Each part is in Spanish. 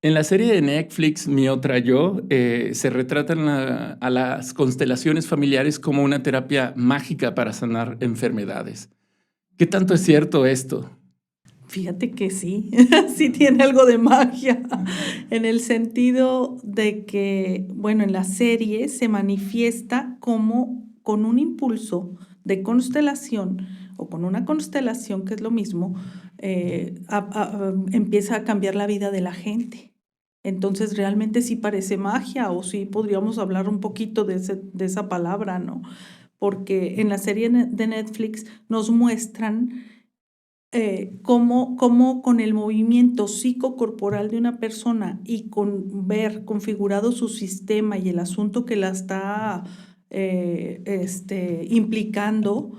En la serie de Netflix, Mi otra yo, se retratan a las constelaciones familiares como una terapia mágica para sanar enfermedades. ¿Qué tanto es cierto esto? Fíjate que sí, sí tiene algo de magia, en el sentido de que, bueno, en la serie se manifiesta como con un impulso de constelación o con una constelación, que es lo mismo, empieza a cambiar la vida de la gente. Entonces, realmente sí parece magia, o sí podríamos hablar un poquito de esa palabra, ¿no? Porque en la serie de Netflix nos muestran cómo con el movimiento psicocorporal de una persona y con ver configurado su sistema y el asunto que la está implicando,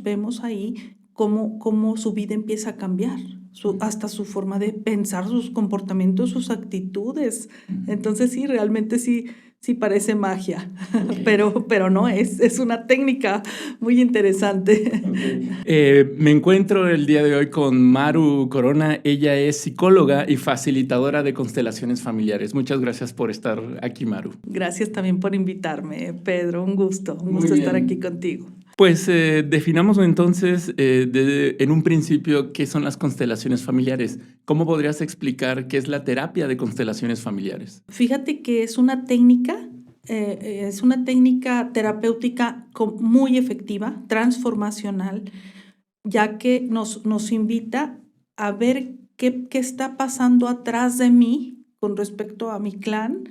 vemos ahí cómo su vida empieza a cambiar, hasta su forma de pensar, sus comportamientos, sus actitudes. Entonces sí, realmente sí parece magia, pero no, es una técnica muy interesante. Me encuentro el día de hoy con Maru Corona. Ella es psicóloga y facilitadora de constelaciones familiares. Muchas gracias por estar aquí, Maru. Gracias también por invitarme, Pedro. Un gusto Muy estar bien. aquí contigo. Pues definamos entonces en un principio qué son las constelaciones familiares. ¿Cómo podrías explicar qué es la terapia de constelaciones familiares? Fíjate que es una técnica terapéutica muy efectiva, transformacional, ya que nos invita a ver qué está pasando atrás de mí con respecto a mi clan,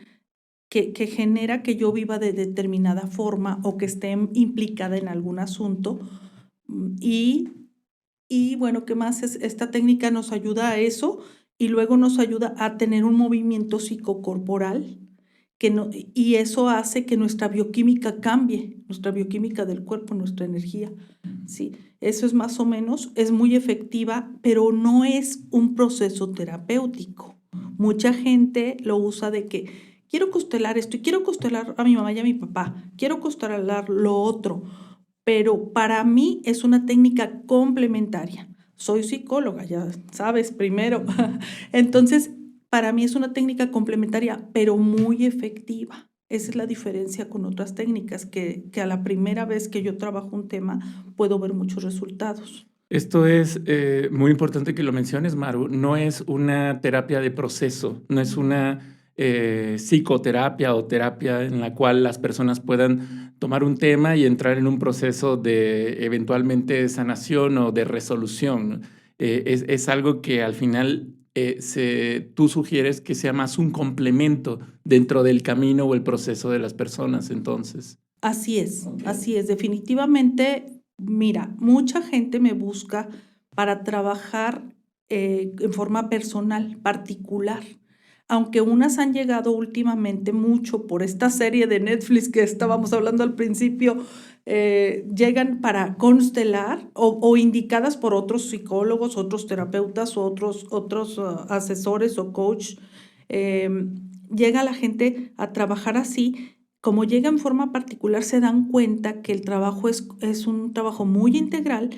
que genera que yo viva de determinada forma o que esté implicada en algún asunto. Y bueno, ¿qué más? Esta técnica nos ayuda a eso y luego nos ayuda a tener un movimiento psicocorporal y eso hace que nuestra bioquímica cambie, nuestra bioquímica del cuerpo, nuestra energía. Sí, eso es más o menos, es muy efectiva, pero no es un proceso terapéutico. Mucha gente lo usa de que quiero constelar esto y quiero constelar a mi mamá y a mi papá, quiero constelar lo otro, pero para mí es una técnica complementaria. Soy psicóloga, ya sabes, primero. Entonces, para mí es una técnica complementaria, pero muy efectiva. Esa es la diferencia con otras técnicas, que a la primera vez que yo trabajo un tema puedo ver muchos resultados. Esto es muy importante que lo menciones, Maru. No es una terapia de proceso, no es una psicoterapia o terapia en la cual las personas puedan tomar un tema y entrar en un proceso de eventualmente sanación o de resolución. Es algo que al final tú sugieres que sea más un complemento dentro del camino o el proceso de las personas, entonces. Así es, Ok. así es. Definitivamente, mira, mucha gente me busca para trabajar en forma personal, particular. Aunque unas han llegado últimamente mucho por esta serie de Netflix que estábamos hablando al principio, llegan para constelar o indicadas por otros psicólogos, otros terapeutas, otros asesores o coach. Llega la gente a trabajar así. Como llega en forma particular, se dan cuenta que el trabajo es un trabajo muy integral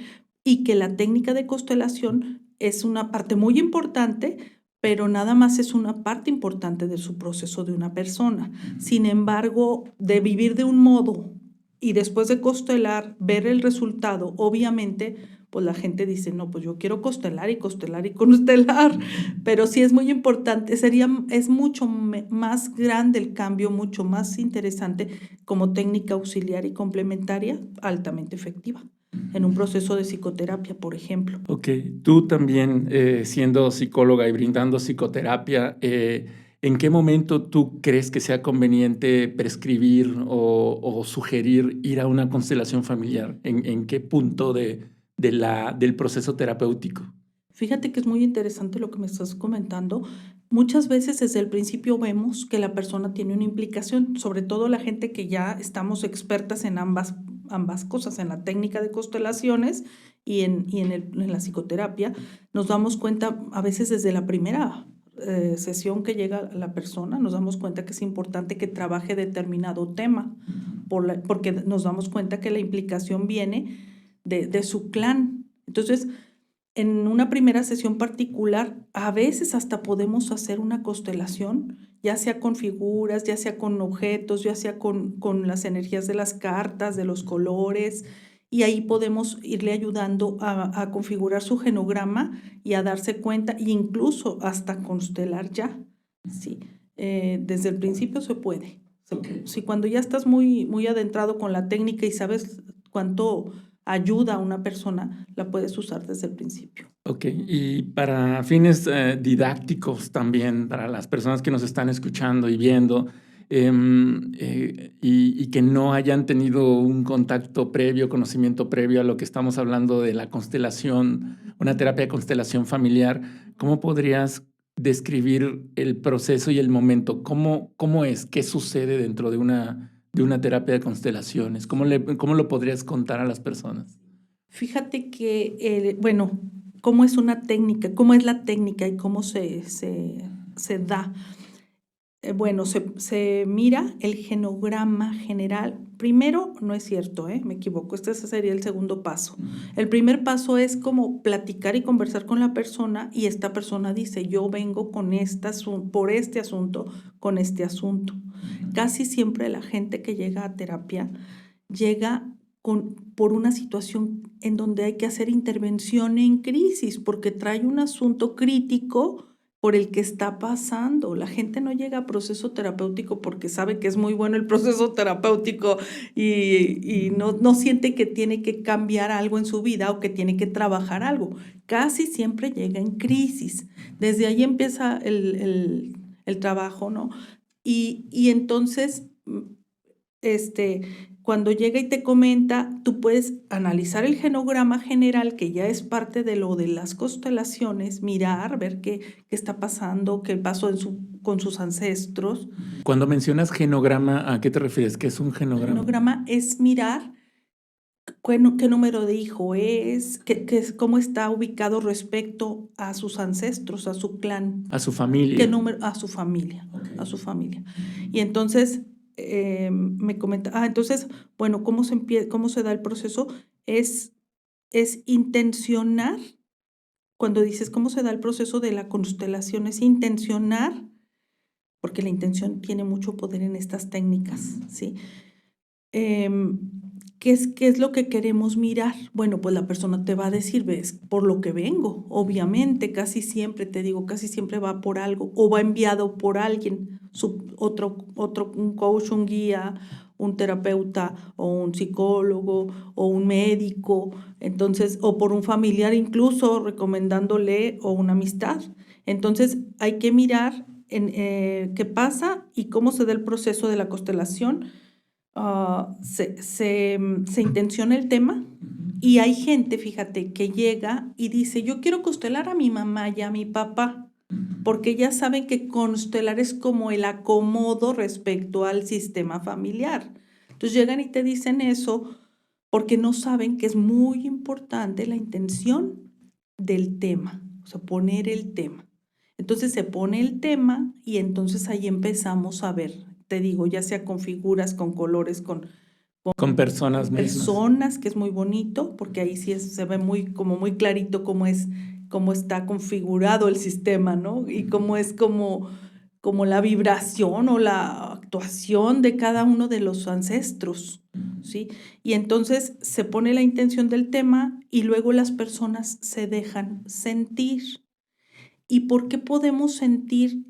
y que la técnica de constelación es una parte muy importante, pero nada más es una parte importante de su proceso de una persona. Sin embargo, de vivir de un modo y después de constelar, ver el resultado, obviamente, pues la gente dice, no, pues yo quiero constelar y constelar y constelar, pero sí es muy importante, es mucho más grande el cambio, mucho más interesante como técnica auxiliar y complementaria, altamente efectiva, en un proceso de psicoterapia, por ejemplo. Ok, tú también siendo psicóloga y brindando psicoterapia, ¿en qué momento tú crees que sea conveniente prescribir o sugerir ir a una constelación familiar? ¿En qué punto del proceso terapéutico? Fíjate que es muy interesante lo que me estás comentando. Muchas veces desde el principio vemos que la persona tiene una implicación, sobre todo la gente que ya estamos expertas en ambas cosas, en la técnica de constelaciones y en la psicoterapia. Nos damos cuenta a veces desde la primera sesión que llega la persona, nos damos cuenta que es importante que trabaje determinado tema, porque nos damos cuenta que la implicación viene de su clan. Entonces, en una primera sesión particular, a veces hasta podemos hacer una constelación, ya sea con figuras, ya sea con objetos, ya sea con las energías de las cartas, de los colores, y ahí podemos irle ayudando a configurar su genograma y a darse cuenta, e incluso hasta constelar ya, ¿sí? Desde el principio se puede. Sí, cuando ya estás muy, muy adentrado con la técnica y sabes cuánto ayuda a una persona, la puedes usar desde el principio. Ok, y para fines didácticos también, para las personas que nos están escuchando y viendo, y que no hayan tenido un contacto previo, conocimiento previo a lo que estamos hablando de la constelación, una terapia de constelación familiar, ¿cómo podrías describir el proceso y el momento? ¿Cómo es? ¿Qué sucede dentro de una terapia de constelaciones? ¿Cómo lo podrías contar a las personas? Fíjate que, bueno, cómo es una técnica, cómo es la técnica y cómo se da. Bueno, se mira el genograma general. Primero, no es cierto, me equivoco, este sería el segundo paso. El primer paso es como platicar y conversar con la persona y esta persona dice, yo vengo con por este asunto, con este asunto. Casi siempre la gente que llega a terapia llega por una situación en donde hay que hacer intervención en crisis porque trae un asunto crítico por el que está pasando. La gente no llega a proceso terapéutico porque sabe que es muy bueno el proceso terapéutico y no siente que tiene que cambiar algo en su vida o que tiene que trabajar algo. Casi siempre llega en crisis. Desde ahí empieza el trabajo, ¿no? Y entonces, cuando llega y te comenta, tú puedes analizar el genograma general, que ya es parte de lo de las constelaciones, mirar, ver qué está pasando, qué pasó con sus ancestros. Cuando mencionas genograma, ¿a qué te refieres? ¿Qué es un El genograma? genograma es mirar qué número de hijo es, cómo está ubicado respecto a sus ancestros, a su clan. A su familia. ¿Qué número? A su familia, a su familia. Y entonces me comenta, entonces, bueno, ¿cómo se da el proceso? Es intencionar, cuando dices cómo se da el proceso de la constelación, es intencionar, porque la intención tiene mucho poder en estas técnicas, ¿sí? ¿Qué es lo que queremos mirar? Bueno, pues la persona te va a decir, ves, por lo que vengo, obviamente, casi siempre, te digo, casi siempre va por algo o va enviado por alguien, un coach, un guía, un terapeuta o un psicólogo o un médico, entonces, o por un familiar incluso recomendándole o una amistad. Entonces, hay que mirar qué pasa y cómo se da el proceso de la constelación. Se intenciona el tema y hay gente, fíjate, que llega y dice, yo quiero constelar a mi mamá y a mi papá, porque ya saben que constelar es como el acomodo respecto al sistema familiar. Entonces llegan y te dicen eso porque no saben que es muy importante la intención del tema, o sea, poner el tema. Entonces se pone el tema y entonces ahí empezamos a ver, te digo, ya sea con figuras, con colores, con personas mismas. Personas, que es muy bonito, porque ahí sí se ve como muy clarito cómo está configurado el sistema, ¿no? Y cómo es como la vibración o la actuación de cada uno de los ancestros, ¿sí? Y entonces se pone la intención del tema y luego las personas se dejan sentir. ¿Y por qué podemos sentir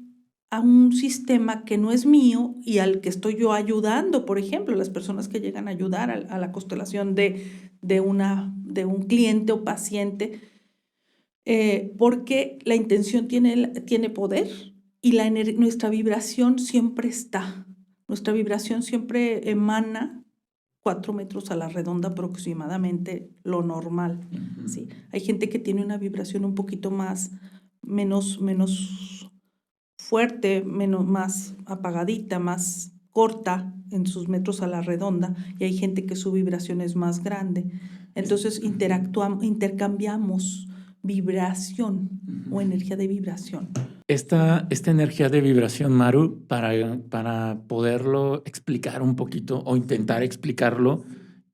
a un sistema que no es mío y al que estoy yo ayudando? Por ejemplo, las personas que llegan a ayudar a la constelación de un cliente o paciente, porque la intención tiene poder y nuestra vibración siempre está. Nuestra vibración siempre emana 4 metros a la redonda aproximadamente, lo normal, ¿sí? Hay gente que tiene una vibración un poquito menos fuerte, más apagadita, más corta en sus metros a la redonda, y hay gente que su vibración es más grande. Entonces intercambiamos vibración o energía de vibración. Esta energía de vibración, Maru, para poderlo explicar un poquito o intentar explicarlo,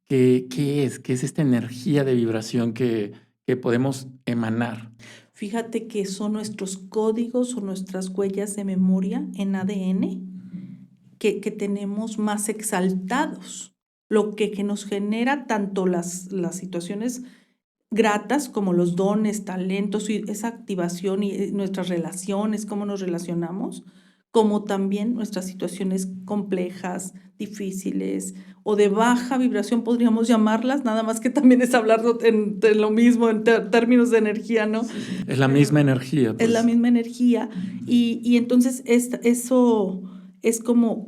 ¿qué es? ¿Qué es esta energía de vibración que que podemos emanar? Fíjate que son nuestros códigos o nuestras huellas de memoria en ADN que tenemos más exaltados, lo que nos genera tanto las situaciones gratas como los dones, talentos y esa activación y nuestras relaciones, cómo nos relacionamos, como también nuestras situaciones complejas, difíciles o de baja vibración, podríamos llamarlas, nada más que también es hablar de lo mismo en términos de energía, ¿no? Es la misma energía, Es la pues. misma energía y entonces eso es como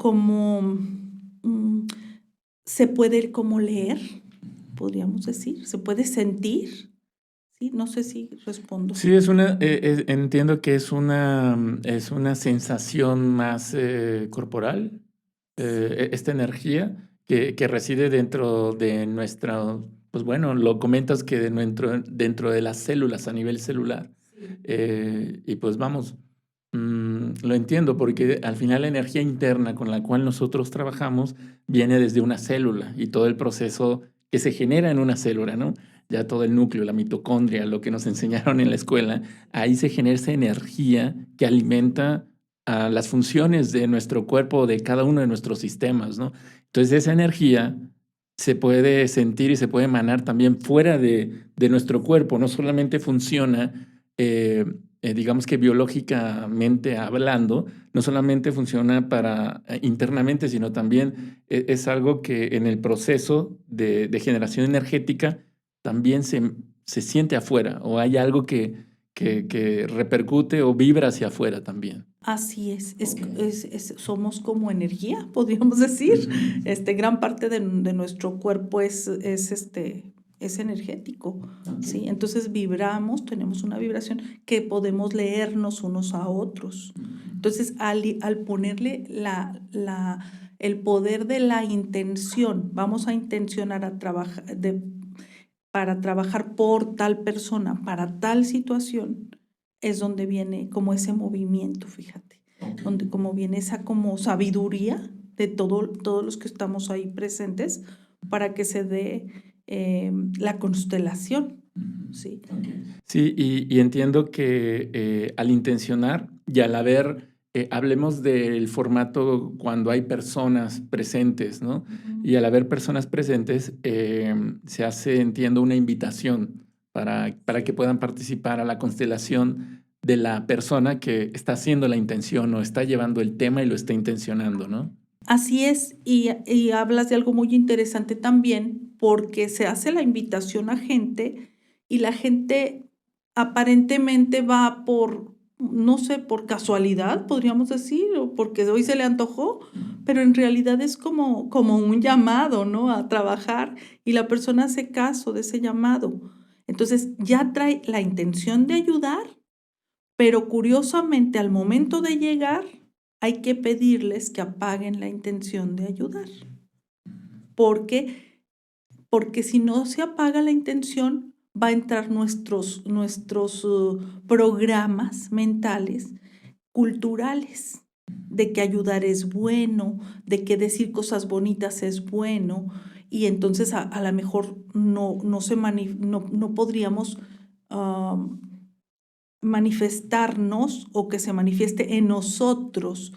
se puede como leer, podríamos decir, se puede sentir, ¿sí? No sé si respondo. Sí, entiendo que es una sensación más corporal, esta energía que reside dentro de nuestra, pues bueno, lo comentas que dentro de las células, a nivel celular. Sí. Y pues vamos, lo entiendo porque al final la energía interna con la cual nosotros trabajamos viene desde una célula y todo el proceso que se genera en una célula, ¿no? Ya todo el núcleo, la mitocondria, lo que nos enseñaron en la escuela, ahí se genera esa energía que alimenta a las funciones de nuestro cuerpo, de cada uno de nuestros sistemas, ¿no? Entonces esa energía se puede sentir y se puede emanar también fuera de nuestro cuerpo, no solamente funciona, digamos que biológicamente hablando, no solamente funciona para internamente, sino también es algo que en el proceso de generación energética también se siente afuera o hay algo que repercute o vibra hacia afuera también. Así somos como energía, podríamos decir. Gran parte de nuestro cuerpo es energético, ¿sí? Entonces vibramos, tenemos una vibración que podemos leernos unos a otros. Entonces, al ponerle el poder de la intención, vamos a intencionar para trabajar por tal persona, para tal situación, es donde viene como ese movimiento, fíjate, donde como viene esa como sabiduría de todos los que estamos ahí presentes para que se dé la constelación, ¿sí? Sí, y entiendo que al intencionar y al haber, hablemos del formato cuando hay personas presentes, ¿no? Y al haber personas presentes, se hace, entiendo, una invitación para que puedan participar a la constelación de la persona que está haciendo la intención o está llevando el tema y lo está intencionando, ¿no? Así es, y hablas de algo muy interesante también, porque se hace la invitación a gente y la gente aparentemente va por, no sé, por casualidad, podríamos decir, o porque hoy se le antojó, pero en realidad es como un llamado, ¿no? A trabajar y la persona hace caso de ese llamado. Entonces ya trae la intención de ayudar, pero curiosamente al momento de llegar hay que pedirles que apaguen la intención de ayudar. Porque, porque si no se apaga la intención, va a entrar nuestros programas mentales, culturales, de que ayudar es bueno, de que decir cosas bonitas es bueno, y entonces a lo mejor no podríamos manifestarnos o que se manifieste en nosotros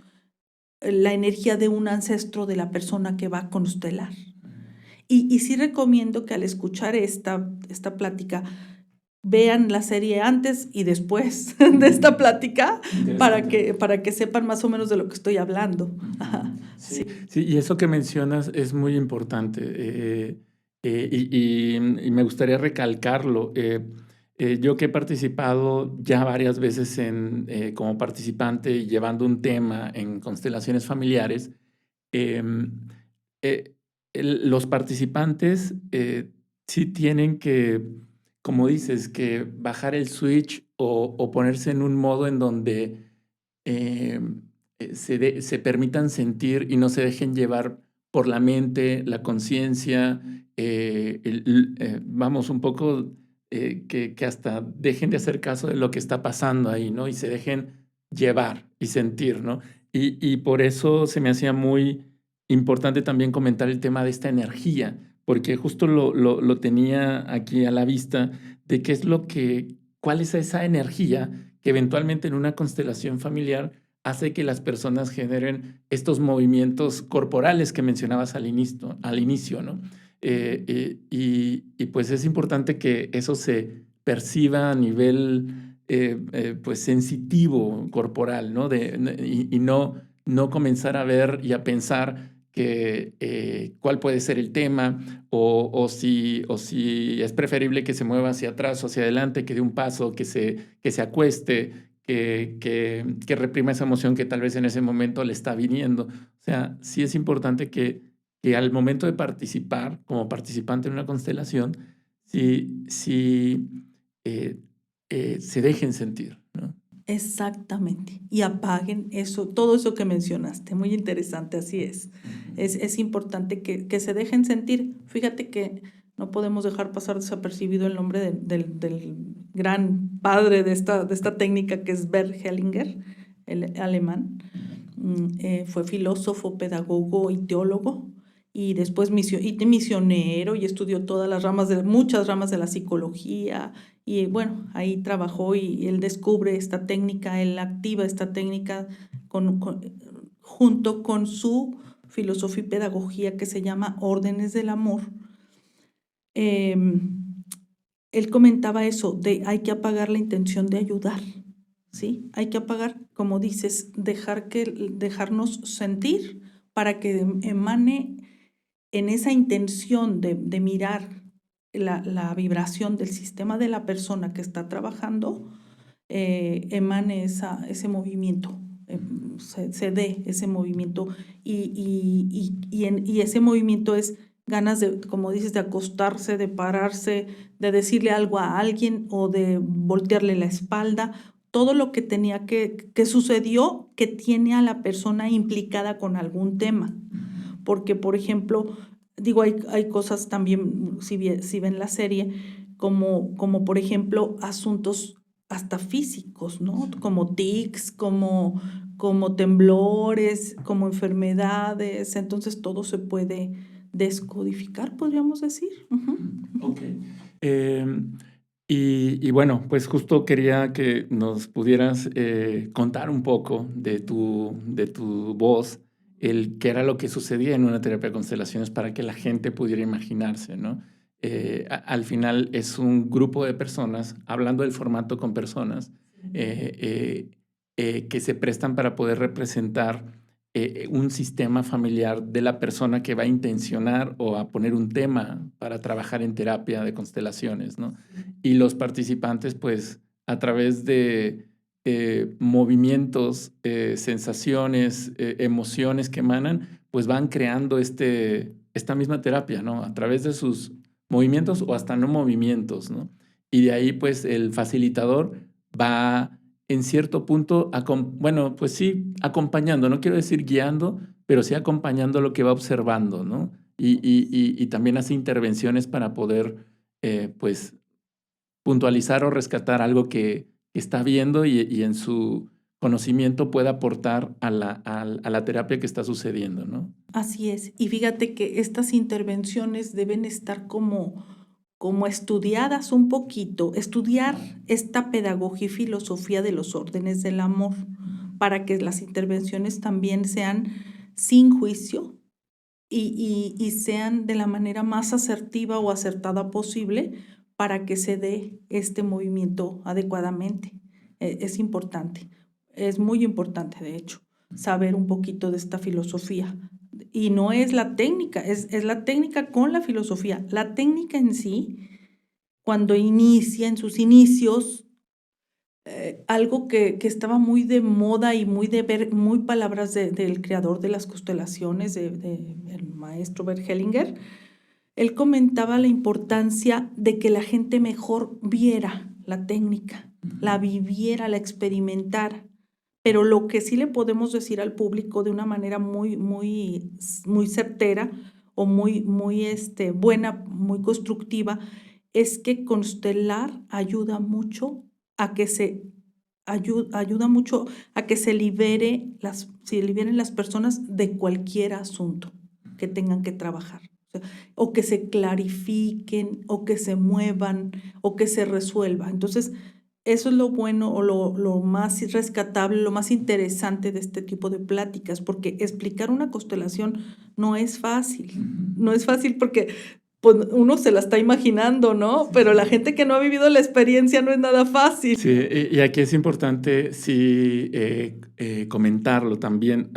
la energía de un ancestro de la persona que va a constelar. Y sí recomiendo que al escuchar esta plática vean la serie antes y después de esta plática para que sepan más o menos de lo que estoy hablando. Ajá, sí. Sí, y eso que mencionas es muy importante y me gustaría recalcarlo. Yo que he participado ya varias veces como participante y llevando un tema en constelaciones familiares, em, eh, los participantes sí tienen que, como dices, que bajar el switch o ponerse en un modo en donde se permitan sentir y no se dejen llevar por la mente, la conciencia, vamos, un poco que hasta dejen de hacer caso de lo que está pasando ahí, ¿no? Y se dejen llevar y sentir, ¿no? Y por eso se me hacía muy importante también comentar el tema de esta energía, porque justo lo tenía aquí a la vista de qué es cuál es esa energía que eventualmente en una constelación familiar hace que las personas generen estos movimientos corporales que mencionabas al inicio, ¿no? Y pues es importante que eso se perciba a nivel pues sensitivo corporal, ¿no? Y no comenzar a ver y a pensar que cuál puede ser el tema o si es preferible que se mueva hacia atrás o hacia adelante, que dé un paso, que se acueste, que reprima esa emoción que tal vez en ese momento le está viniendo. O sea, sí es importante que al momento de participar, como participante en una constelación, sí eh, se dejen sentir, ¿no? Exactamente. Y apaguen eso, todo eso que mencionaste. Muy interesante, así es. Es importante que se dejen sentir. Fíjate que no podemos dejar pasar desapercibido el nombre del gran padre de esta técnica, que es Bert Hellinger, el alemán. Fue filósofo, pedagogo y teólogo, y después misionero, y estudió muchas ramas de la psicología. Y bueno, ahí trabajó y él descubre esta técnica, él activa esta técnica junto con su filosofía y pedagogía que se llama Órdenes del Amor. Él comentaba eso, hay que apagar la intención de ayudar, ¿sí? Hay que apagar, como dices, dejarnos sentir para que emane en esa intención de mirar la vibración del sistema de la persona que está trabajando, emane ese movimiento, se dé ese movimiento y ese movimiento es ganas de, como dices, de acostarse, de pararse, de decirle algo a alguien o de voltearle la espalda, todo lo que tenía que sucedió que tiene a la persona implicada con algún tema. Porque, por ejemplo, digo, hay cosas también, si ven la serie, como por ejemplo asuntos hasta físicos, ¿no? Como tics, como temblores, como enfermedades, entonces todo se puede descodificar, podríamos decir. Ok. Y bueno, pues justo quería que nos pudieras contar un poco de tu voz, qué era lo que sucedía en una terapia de constelaciones para que la gente pudiera imaginarse, ¿no? Al final es un grupo de personas, hablando del formato con personas, que se prestan para poder representar un sistema familiar de la persona que va a intencionar o a poner un tema para trabajar en terapia de constelaciones, ¿no? Y los participantes, pues, a través de movimientos, sensaciones, emociones que emanan, pues van creando esta misma terapia, ¿no? A través de sus movimientos o hasta no movimientos, ¿no? Y de ahí, pues, el facilitador va en cierto punto, bueno, pues sí, acompañando, no quiero decir guiando, pero sí acompañando lo que va observando, ¿no? Y también hace intervenciones para poder, pues, puntualizar o rescatar algo que está viendo y en su conocimiento pueda aportar a la terapia que está sucediendo, ¿no? Así es. Y fíjate que estas intervenciones deben estar como estudiadas un poquito, estudiar esta pedagogía y filosofía de los órdenes del amor, para que las intervenciones también sean sin juicio y sean de la manera más asertiva o acertada posible para que se dé este movimiento adecuadamente. Es importante, es muy importante, de hecho, saber un poquito de esta filosofía. Y no es la técnica, es la técnica con la filosofía. La técnica en sí, cuando inicia, en sus inicios, algo que estaba muy de moda y muy palabras del creador de las constelaciones, el maestro Bert Hellinger, él comentaba la importancia de que la gente mejor viera la técnica, la viviera, la experimentara. Pero lo que sí le podemos decir al público de una manera muy certera o muy buena, muy constructiva, es que constelar ayuda mucho a que ayuda mucho a que se liberen las personas de cualquier asunto que tengan que trabajar. o que se clarifiquen, o que se muevan, o que se resuelva. Entonces, eso es lo bueno o lo más rescatable, lo más interesante de este tipo de pláticas, porque explicar una constelación no es fácil. No es fácil porque pues, uno se la está imaginando, ¿no? Pero la gente que no ha vivido la experiencia no es nada fácil. Sí, y aquí es importante sí comentarlo también.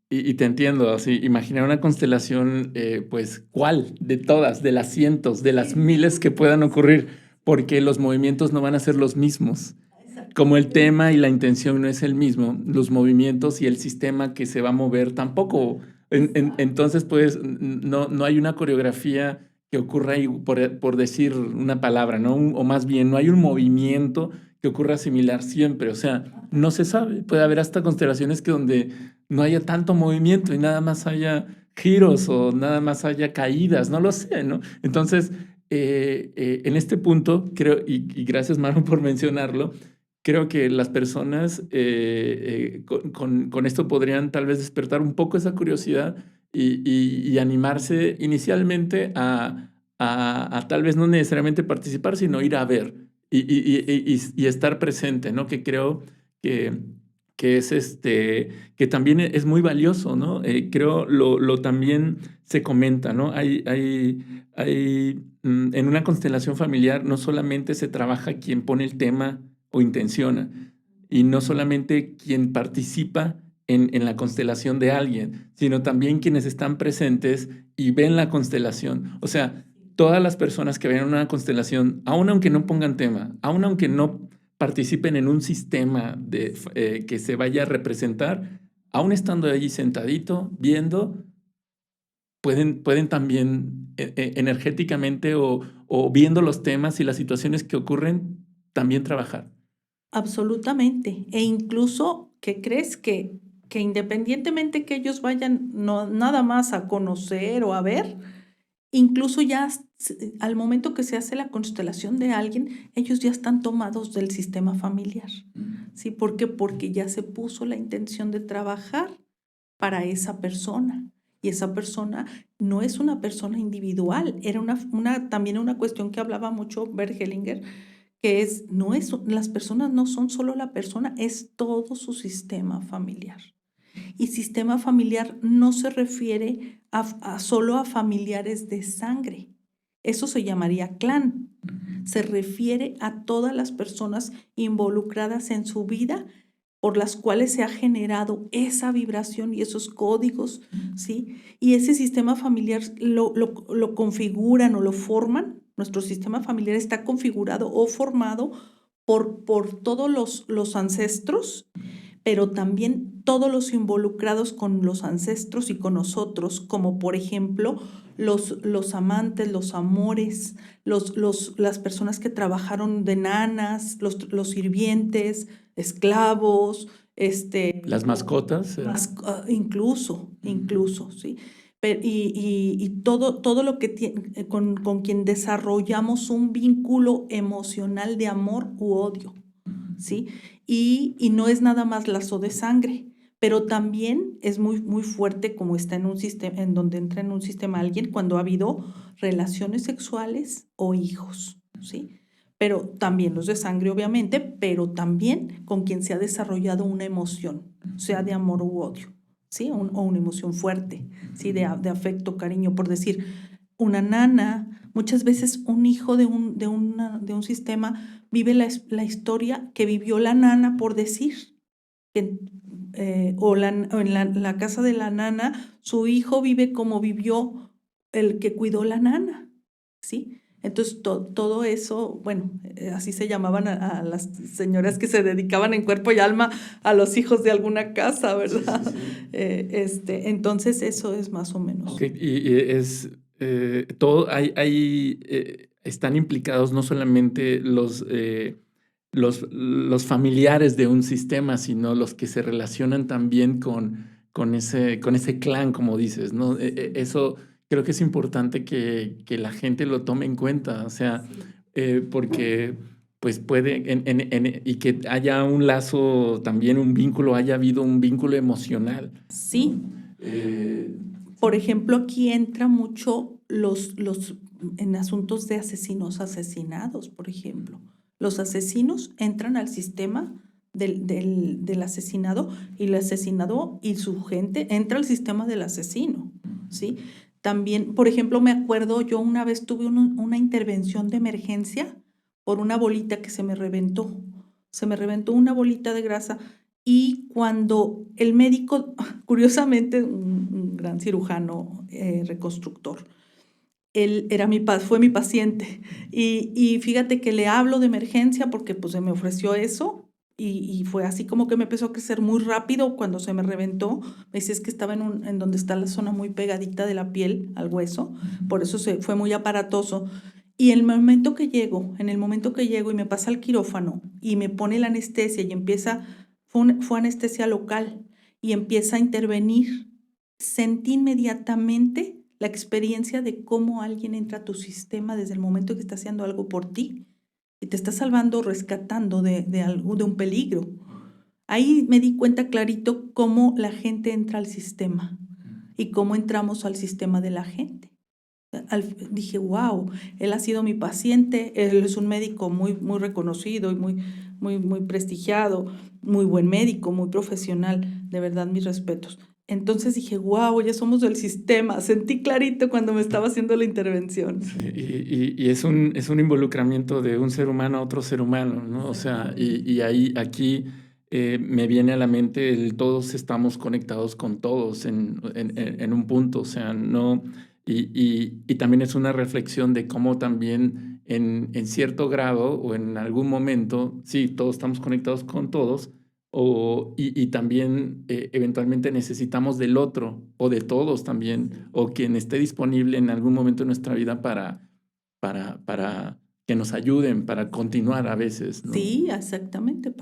Y te entiendo, así, imaginar una constelación, pues, ¿cuál? De todas, de las cientos, de las miles que puedan ocurrir, porque los movimientos no van a ser los mismos. Como el tema y la intención no es el mismo, los movimientos y el sistema que se va a mover tampoco. Entonces, pues, no hay una coreografía que ocurra ahí por decir una palabra, ¿no? O más bien, no hay un movimiento que ocurra similar siempre. O sea, no se sabe. Puede haber hasta constelaciones que donde no haya tanto movimiento y nada más haya giros o nada más haya caídas, no lo sé, ¿no? Entonces, en este punto, creo, y gracias, Maro, por mencionarlo, creo que las personas con esto podrían tal vez despertar un poco esa curiosidad y animarse inicialmente a tal vez no necesariamente participar, sino ir a ver y estar presente, ¿no? Que creo que, que es que también es muy valioso, ¿no? Creo lo también se comenta, ¿no? En una constelación familiar no solamente se trabaja quien pone el tema o intenciona, y no solamente quien participa en la constelación de alguien, sino también quienes están presentes y ven la constelación. O sea, todas las personas que ven una constelación, aun aunque no pongan tema, aun aunque no participen en un sistema que se vaya a representar, aun estando allí sentadito, viendo, pueden también energéticamente o viendo los temas y las situaciones que ocurren, también trabajar. Absolutamente. E incluso, ¿qué crees? Que independientemente que ellos vayan no, nada más a conocer o a ver, incluso ya al momento que se hace la constelación de alguien, ellos ya están tomados del sistema familiar. ¿Sí? ¿Por qué? Porque ya se puso la intención de trabajar para esa persona. Y esa persona no es una persona individual, era también una cuestión que hablaba mucho Bert Hellinger, que las personas no son solo la persona, es todo su sistema familiar. Y sistema familiar no se refiere solo a familiares de sangre. Eso se llamaría clan. Se refiere a todas las personas involucradas en su vida por las cuales se ha generado esa vibración y esos códigos, ¿sí? Y ese sistema familiar lo configuran o lo forman. Nuestro sistema familiar está configurado o formado por todos los ancestros, pero también todos los involucrados con los ancestros y con nosotros, como por ejemplo los amantes, los amores, las personas que trabajaron de nanas, los sirvientes, esclavos, Las mascotas. incluso, ¿sí? Y todo lo que con quien desarrollamos un vínculo emocional de amor u odio, ¿sí? Y no es nada más lazo de sangre, pero también es muy, muy fuerte como está en un sistema, en donde entra en un sistema alguien cuando ha habido relaciones sexuales o hijos, ¿sí? Pero también los de sangre, obviamente, pero también con quien se ha desarrollado una emoción, sea de amor u odio, ¿sí? O una emoción fuerte, ¿sí? De afecto, cariño, por decir, una nana, muchas veces un hijo de un sistema vive la historia que vivió la nana, por decir, o en la casa de la nana, su hijo vive como vivió el que cuidó la nana, ¿sí? Entonces, todo eso, bueno, así se llamaban a las señoras que se dedicaban en cuerpo y alma a los hijos de alguna casa, ¿verdad? Sí, sí, sí. Entonces, eso es más o menos. Okay. Y es todo, están implicados no solamente los familiares de un sistema, sino los que se relacionan también con ese clan, como dices, ¿no? Eso creo que es importante que la gente lo tome en cuenta, o sea, porque pues puede, y que haya un lazo, también un vínculo, haya habido un vínculo emocional. Sí. Por ejemplo, aquí entra mucho en asuntos de asesinados, por ejemplo. Los asesinos entran al sistema del asesinado y el asesinado y su gente entra al sistema del asesino, ¿sí? También, por ejemplo, me acuerdo, yo una vez tuve una intervención de emergencia por una bolita que se me reventó. Se me reventó una bolita de grasa y cuando el médico, curiosamente, un gran cirujano reconstructor, él fue mi paciente y fíjate que le hablo de emergencia porque pues se me ofreció eso y fue así como que me empezó a crecer muy rápido cuando se me reventó. Me dice es que estaba en donde está la zona muy pegadita de la piel al hueso, por eso fue muy aparatoso. Y en el momento que llego y me pasa al quirófano y me pone la anestesia y fue anestesia local y empieza a intervenir, sentí inmediatamente la experiencia de cómo alguien entra a tu sistema desde el momento que está haciendo algo por ti y te está salvando, rescatando de un peligro. Ahí me di cuenta clarito cómo la gente entra al sistema y cómo entramos al sistema de la gente. Dije, wow, él ha sido mi paciente, él es un médico muy, muy reconocido y muy prestigiado, muy buen médico, muy profesional, de verdad mis respetos. Entonces dije, wow, ya somos del sistema, sentí clarito cuando me estaba haciendo la intervención. Sí, y es un involucramiento de un ser humano a otro ser humano, ¿no? O sea, y aquí me viene a la mente todos estamos conectados con todos en un punto, o sea, no, y también es una reflexión de cómo también en cierto grado o en algún momento, sí, todos estamos conectados con todos, y también eventualmente necesitamos del otro o de todos también, o quien esté disponible en algún momento de nuestra vida para que nos ayuden, para continuar a veces, ¿no? Sí, exactamente.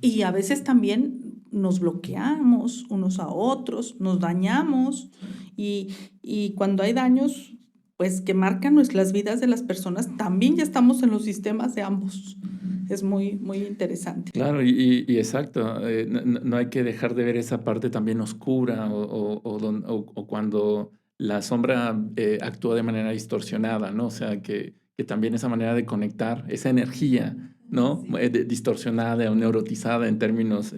Y a veces también nos bloqueamos unos a otros, nos dañamos y cuando hay daños, pues que marcan nuestras vidas de las personas, también ya estamos en los sistemas de ambos. Es muy, muy interesante. Claro, y exacto, no hay que dejar de ver esa parte también oscura o cuando la sombra actúa de manera distorsionada, ¿no? O sea, que también esa manera de conectar, esa energía, ¿no? Sí. Distorsionada o neurotizada en términos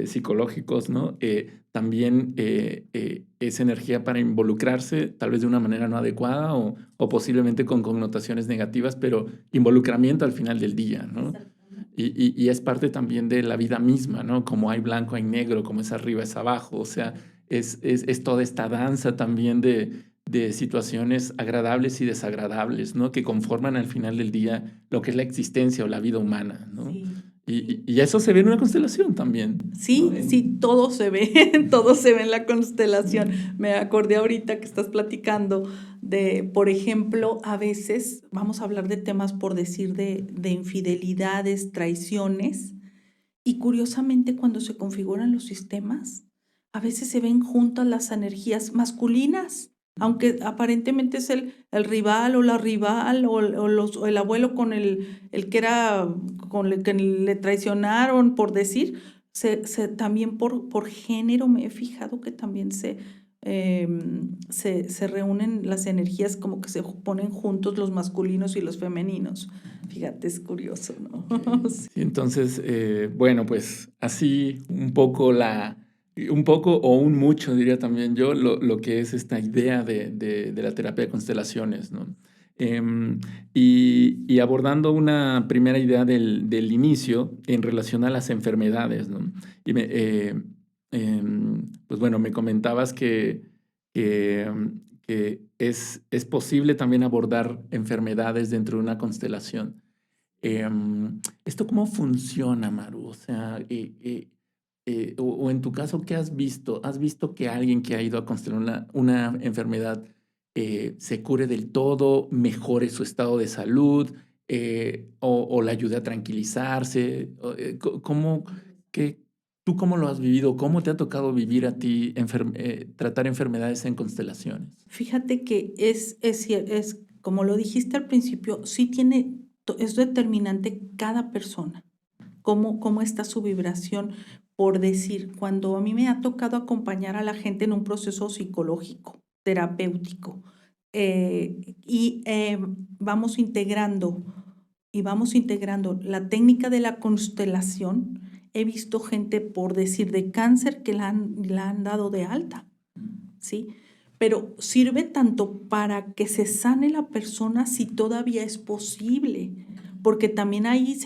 psicológicos, ¿no? También es energía para involucrarse, tal vez de una manera no adecuada o posiblemente con connotaciones negativas, pero involucramiento al final del día, ¿no? Y es parte también de la vida misma, ¿no? Como hay blanco, hay negro, como es arriba, es abajo. O sea, es toda esta danza también de situaciones agradables y desagradables, ¿no? Que conforman al final del día lo que es la existencia o la vida humana, ¿no? Sí. Y eso se ve en una constelación también, ¿no? Sí, sí, todo se ve, todo se ve en la constelación. Me acordé ahorita que estás platicando por ejemplo, a veces vamos a hablar de temas por decir de infidelidades, traiciones, y curiosamente cuando se configuran los sistemas, a veces se ven juntas las energías masculinas, aunque aparentemente es el rival o la rival o el abuelo con el que era, con el que le traicionaron, por decir, también por género me he fijado que también se reúnen las energías como que se ponen juntos los masculinos y los femeninos. Fíjate, es curioso, ¿no? Sí. Sí, entonces, bueno, pues así un poco o un mucho, diría también yo, lo que es esta idea de la terapia de constelaciones, ¿no? Y abordando una primera idea del inicio en relación a las enfermedades, ¿no? Pues bueno, me comentabas que es posible también abordar enfermedades dentro de una constelación. ¿Esto cómo funciona, Maru? O sea, o en tu caso, ¿qué has visto? ¿Has visto que alguien que ha ido a constelar una enfermedad se cure del todo, mejore su estado de salud, o la ayude a tranquilizarse? ¿Tú cómo lo has vivido? ¿Cómo te ha tocado vivir a ti tratar enfermedades en constelaciones? Fíjate que como lo dijiste al principio, sí es determinante cada persona, cómo está su vibración, por decir, cuando a mí me ha tocado acompañar a la gente en un proceso psicológico, terapéutico, vamos integrando la técnica de la constelación. He visto gente, por decir, de cáncer que la han dado de alta, ¿sí? Pero sirve tanto para que se sane la persona si todavía es posible, porque también ahí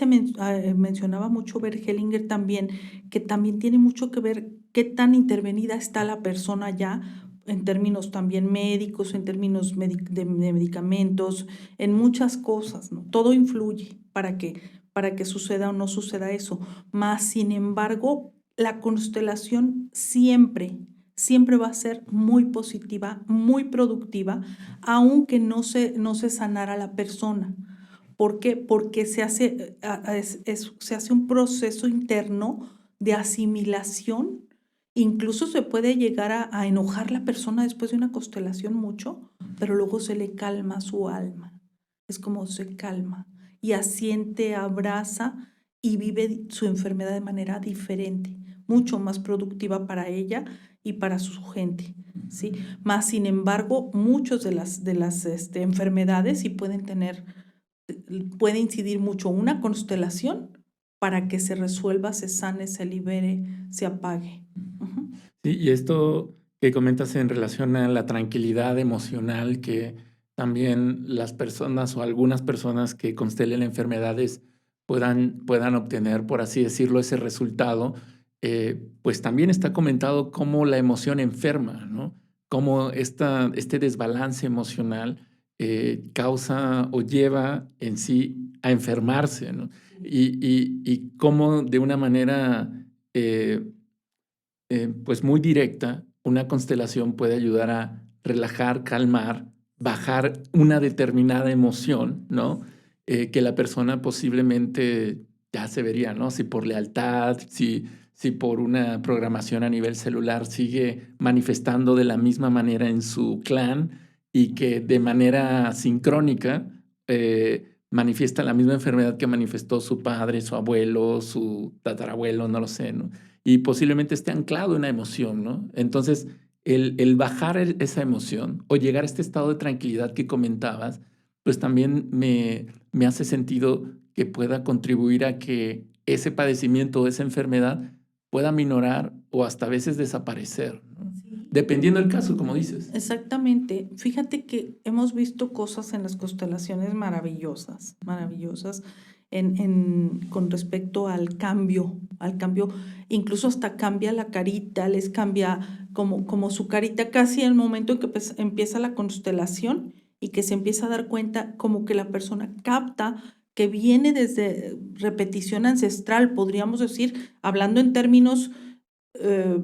mencionaba mucho Bert Hellinger también, que también tiene mucho que ver qué tan intervenida está la persona ya en términos también médicos, en términos de medicamentos, en muchas cosas, ¿no? Todo influye para que suceda o no suceda eso. Más, sin embargo, la constelación siempre va a ser muy positiva, muy productiva, aunque no se sanara la persona. ¿Por qué? Porque se hace un proceso interno de asimilación. Incluso se puede llegar a enojar la persona después de una constelación mucho, pero luego se le calma su alma. Es como se calma y asiente, abraza y vive su enfermedad de manera diferente, mucho más productiva para ella y para su gente, ¿sí? Más, sin embargo, muchas de las enfermedades sí puede incidir mucho una constelación para que se resuelva, se sane, se libere, se apague. Ujú. Sí, y esto que comentas en relación a la tranquilidad emocional que también las personas o algunas personas que constelen enfermedades puedan obtener, por así decirlo, ese resultado, pues también está comentado cómo la emoción enferma, ¿no? Cómo este desbalance emocional causa o lleva en sí a enfermarse, ¿no? Y cómo de una manera pues muy directa, una constelación puede ayudar a relajar, calmar, bajar una determinada emoción, ¿no? Que la persona posiblemente ya se vería, ¿no? Si por lealtad, si por una programación a nivel celular sigue manifestando de la misma manera en su clan y que de manera sincrónica manifiesta la misma enfermedad que manifestó su padre, su abuelo, su tatarabuelo, no lo sé, ¿no? Y posiblemente esté anclado en una emoción, ¿no? Entonces, el bajar esa emoción o llegar a este estado de tranquilidad que comentabas, pues también me hace sentido que pueda contribuir a que ese padecimiento o esa enfermedad pueda minorar o hasta a veces desaparecer, ¿no? Sí. Dependiendo del caso, como dices. Exactamente. Fíjate que hemos visto cosas en las constelaciones maravillosas, maravillosas, con respecto al cambio, incluso hasta cambia la carita, les cambia como su carita casi en el momento en que empieza la constelación y que se empieza a dar cuenta como que la persona capta que viene desde repetición ancestral, podríamos decir, hablando en términos eh,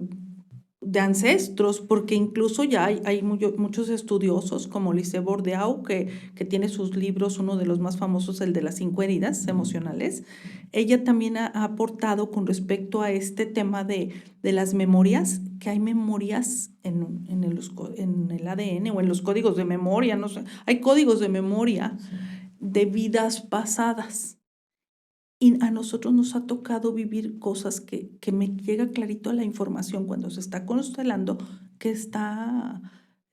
de ancestros, porque incluso ya hay muchos estudiosos como Lise Bourdieu, que tiene sus libros, uno de los más famosos, el de las 5 heridas emocionales. Ella también ha aportado con respecto a este tema de las memorias, que hay memorias en el ADN o en los códigos de memoria, no sé, hay códigos de memoria de vidas pasadas. Y a nosotros nos ha tocado vivir cosas que me llega clarito a la información cuando se está constelando, que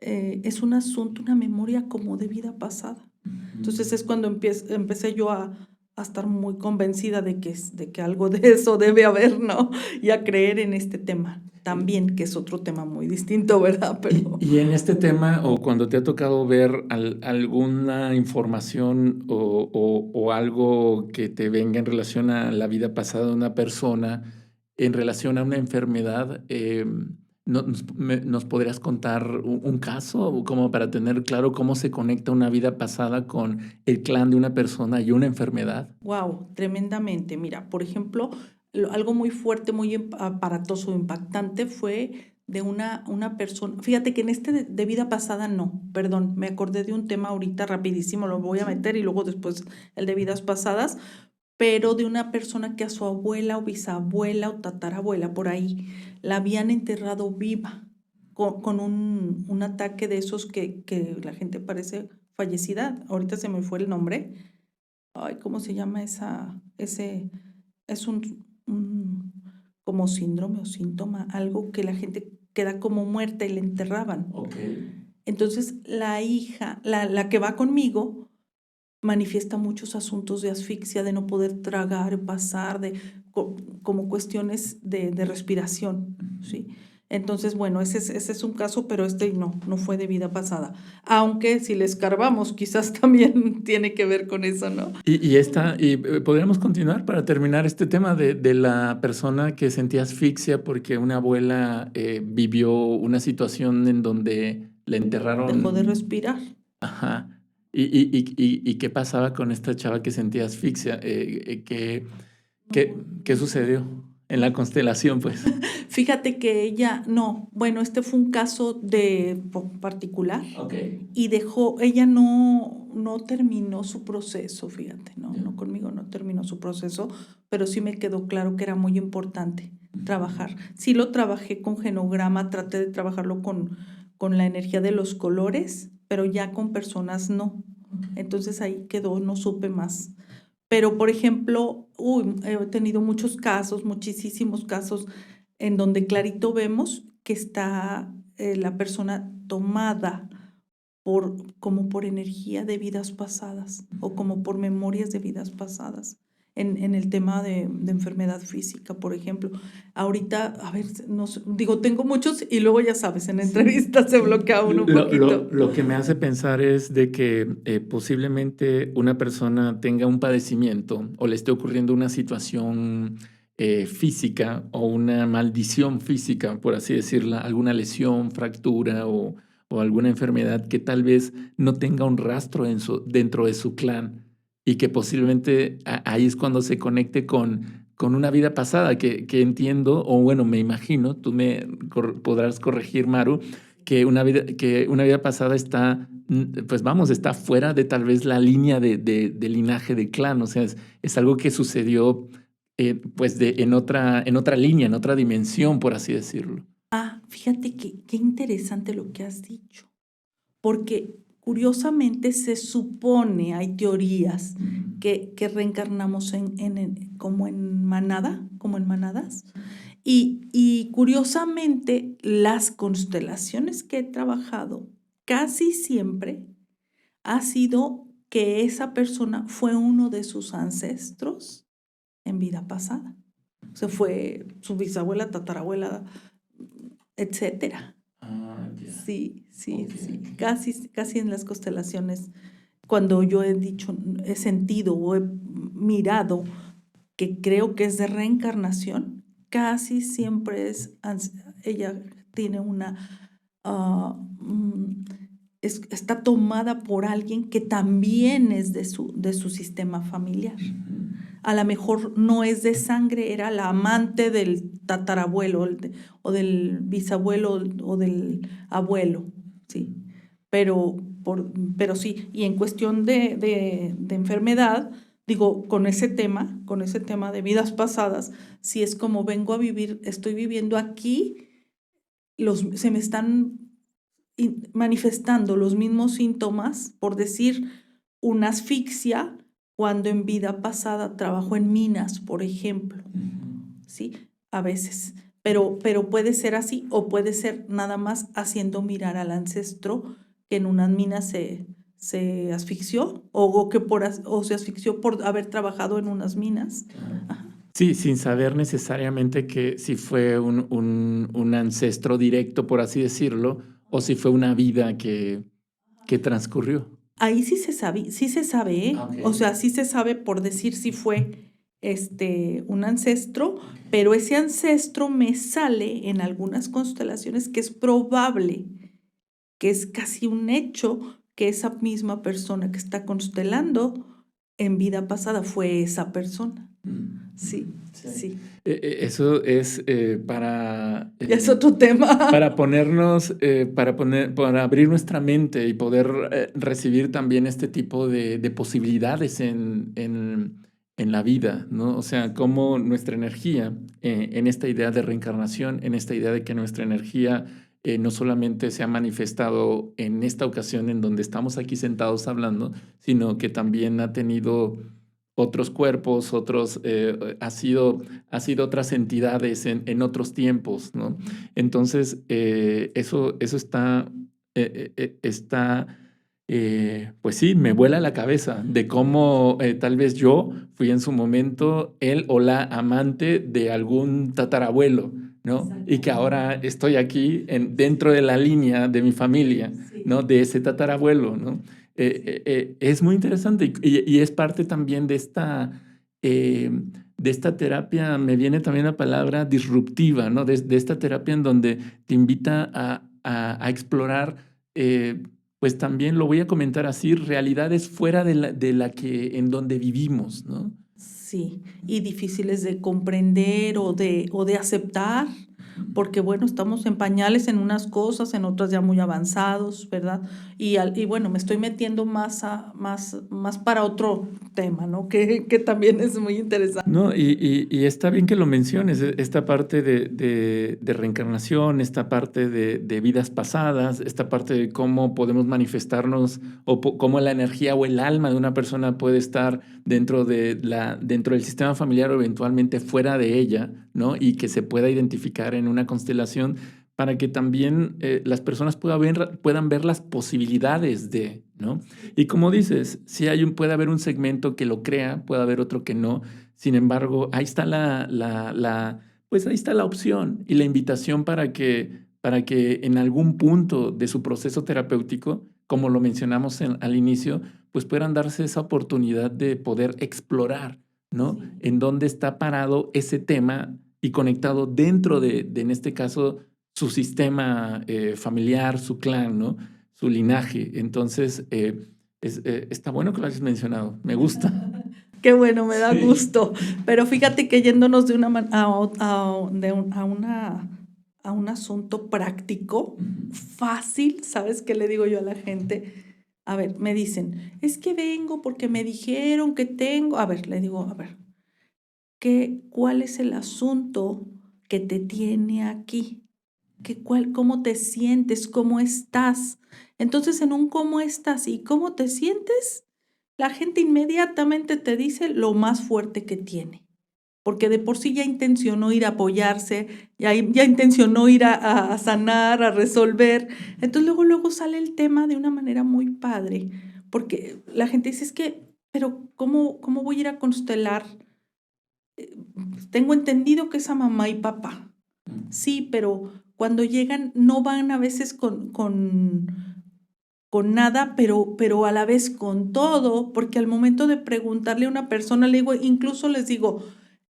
es un asunto, una memoria como de vida pasada. Entonces es cuando empecé yo a estar muy convencida de que algo de eso debe haber, ¿no? Y a creer en este tema también, que es otro tema muy distinto, ¿verdad? Pero Y en este tema, o cuando te ha tocado ver alguna información o algo que te venga en relación a la vida pasada de una persona, en relación a una enfermedad, ¿nos podrías contar un caso como para tener claro cómo se conecta una vida pasada con el clan de una persona y una enfermedad? wow, tremendamente. Mira, por ejemplo, algo muy fuerte, muy aparatoso, impactante fue de una persona. Fíjate que en este de vida pasada no, perdón, me acordé de un tema ahorita rapidísimo, lo voy a meter y luego después el de vidas pasadas, pero de una persona que a su abuela o bisabuela o tatarabuela por ahí la habían enterrado viva con un ataque de esos que la gente parece fallecida. Ahorita se me fue el nombre. Ay, ¿cómo se llama ese? Es un como síndrome o síntoma, algo que la gente queda como muerta y la enterraban. Ok. Entonces, la hija, la que va conmigo, manifiesta muchos asuntos de asfixia, de no poder tragar, pasar, como cuestiones de respiración, ¿sí? Entonces, bueno, ese es un caso, pero no fue de vida pasada. Aunque si le escarbamos, quizás también tiene que ver con eso, ¿no? Podríamos continuar para terminar este tema de la persona que sentía asfixia porque una abuela vivió una situación en donde le Dejó de enterraron. respirar. Ajá. ¿Y qué pasaba con esta chava que sentía asfixia? ¿Qué sucedió en la constelación, pues? Fíjate que bueno, este fue un caso particular Ok. y ella no terminó su proceso, fíjate, no conmigo no terminó su proceso, pero sí me quedó claro que era muy importante trabajar. Sí lo trabajé con genograma, traté de trabajarlo con la energía de los colores, pero ya con personas no. Entonces ahí quedó, no supe más. Pero, por ejemplo, he tenido muchos casos, muchísimos casos, en donde clarito vemos que está la persona tomada como por energía de vidas pasadas o como por memorias de vidas pasadas. En el tema de enfermedad física, por ejemplo. Ahorita, a ver, no sé, digo, tengo muchos y luego ya sabes, en entrevistas se bloquea uno un poquito. Lo que me hace pensar es de que posiblemente una persona tenga un padecimiento o le esté ocurriendo una situación física o una maldición física, por así decirla, alguna lesión, fractura o alguna enfermedad que tal vez no tenga un rastro dentro de su clan y que posiblemente ahí es cuando se conecte con una vida pasada que entiendo, o bueno, me imagino, tú podrás corregir, Maru, que una vida pasada está, pues vamos, está fuera de tal vez la línea de linaje de clan, o sea, es algo que sucedió pues en otra línea, en otra dimensión, por así decirlo. Fíjate qué interesante lo que has dicho, porque curiosamente se supone, hay teorías, que reencarnamos como en manada, como en manadas. Y curiosamente, las constelaciones que he trabajado casi siempre ha sido que esa persona fue uno de sus ancestros en vida pasada. O sea, fue su bisabuela, tatarabuela, etcétera. Ya. Sí, sí, Ok. sí. Casi en las constelaciones, cuando yo he sentido o he mirado que creo que es de reencarnación, casi siempre ella tiene está tomada por alguien que también es de su sistema familiar. A lo mejor no es de sangre, era la amante del tatarabuelo o del bisabuelo o del abuelo, ¿sí? Pero sí, y en cuestión de enfermedad, digo, con ese tema de vidas pasadas, si es como vengo a vivir, estoy viviendo aquí, se me están manifestando los mismos síntomas, por decir, una asfixia, cuando en vida pasada trabajo en minas, por ejemplo, ¿sí? A veces. Pero puede ser así o puede ser nada más haciendo mirar al ancestro que en unas minas se asfixió o se asfixió por haber trabajado en unas minas. Ajá. Sí, sin saber necesariamente que si fue un ancestro directo, por así decirlo, o si fue una vida que transcurrió. Ahí sí se sabe, ¿eh? Ok. O sea, sí se sabe por decir si fue un ancestro, pero ese ancestro me sale en algunas constelaciones que es probable, que es casi un hecho que esa misma persona que está constelando en vida pasada fue esa persona. Sí, sí. Eso es para Ya es otro tema. para abrir nuestra mente y poder recibir también este tipo de posibilidades en la vida, ¿no? O sea, cómo nuestra energía, en esta idea de reencarnación, en esta idea de que nuestra energía no solamente se ha manifestado en esta ocasión en donde estamos aquí sentados hablando, sino que también ha tenido otros cuerpos, ha sido otras entidades en otros tiempos, ¿no? Entonces, eso está, pues sí, me vuela la cabeza de cómo tal vez yo fui en su momento el o la amante de algún tatarabuelo, ¿no? Y que ahora estoy aquí dentro de la línea de mi familia, ¿no? De ese tatarabuelo, ¿no? Es muy interesante y es parte también de esta terapia, me viene también la palabra disruptiva, ¿no? De esta terapia en donde te invita a explorar, pues también lo voy a comentar así, realidades fuera en donde vivimos, ¿no? Sí, y difíciles de comprender o de aceptar, porque bueno, estamos en pañales en unas cosas, en otras ya muy avanzados, ¿verdad? Y bueno, me estoy metiendo más para otro tema, ¿no? Que también es muy interesante. No, y está bien que lo menciones, esta parte de reencarnación, esta parte de vidas pasadas, esta parte de cómo podemos manifestarnos o cómo la energía o el alma de una persona puede estar dentro del sistema familiar o eventualmente fuera de ella, ¿no? Y que se pueda identificar en una constelación para que también las personas puedan ver las posibilidades ¿no? Y como dices, si puede haber un segmento que lo crea, puede haber otro que no. Sin embargo, ahí está pues ahí está la opción y la invitación para que en algún punto de su proceso terapéutico, como lo mencionamos al inicio, pues puedan darse esa oportunidad de poder explorar, ¿no? Sí. En dónde está parado ese tema y conectado dentro en este caso, su sistema familiar, su clan, ¿no? Su linaje. Entonces, está bueno que lo hayas mencionado. Me gusta. Qué bueno, me da Sí. gusto. Pero fíjate que yéndonos de a un asunto práctico, fácil, ¿sabes qué le digo yo a la gente? A ver, me dicen, es que vengo porque me dijeron que tengo. A ver, le digo, a ver, ¿cuál es el asunto que te tiene aquí? ¿Cómo te sientes? ¿Cómo estás? Entonces, en un cómo estás y cómo te sientes, la gente inmediatamente te dice lo más fuerte que tiene, porque de por sí ya intencionó ir a apoyarse, ya intencionó ir a sanar, a resolver. Entonces, luego sale el tema de una manera muy padre, porque la gente dice, es que, pero ¿cómo voy a ir a constelar? Tengo entendido que es a mamá y papá. Sí, pero cuando llegan no van a veces con nada, pero a la vez con todo, porque al momento de preguntarle a una persona, le digo, incluso les digo,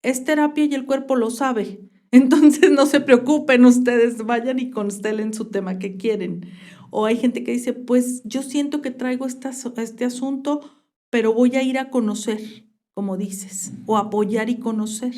es terapia y el cuerpo lo sabe. Entonces no se preocupen ustedes, vayan y constelen su tema que quieren. O hay gente que dice, pues yo siento que traigo este asunto, pero voy a ir a conocer, como dices, o apoyar y conocer,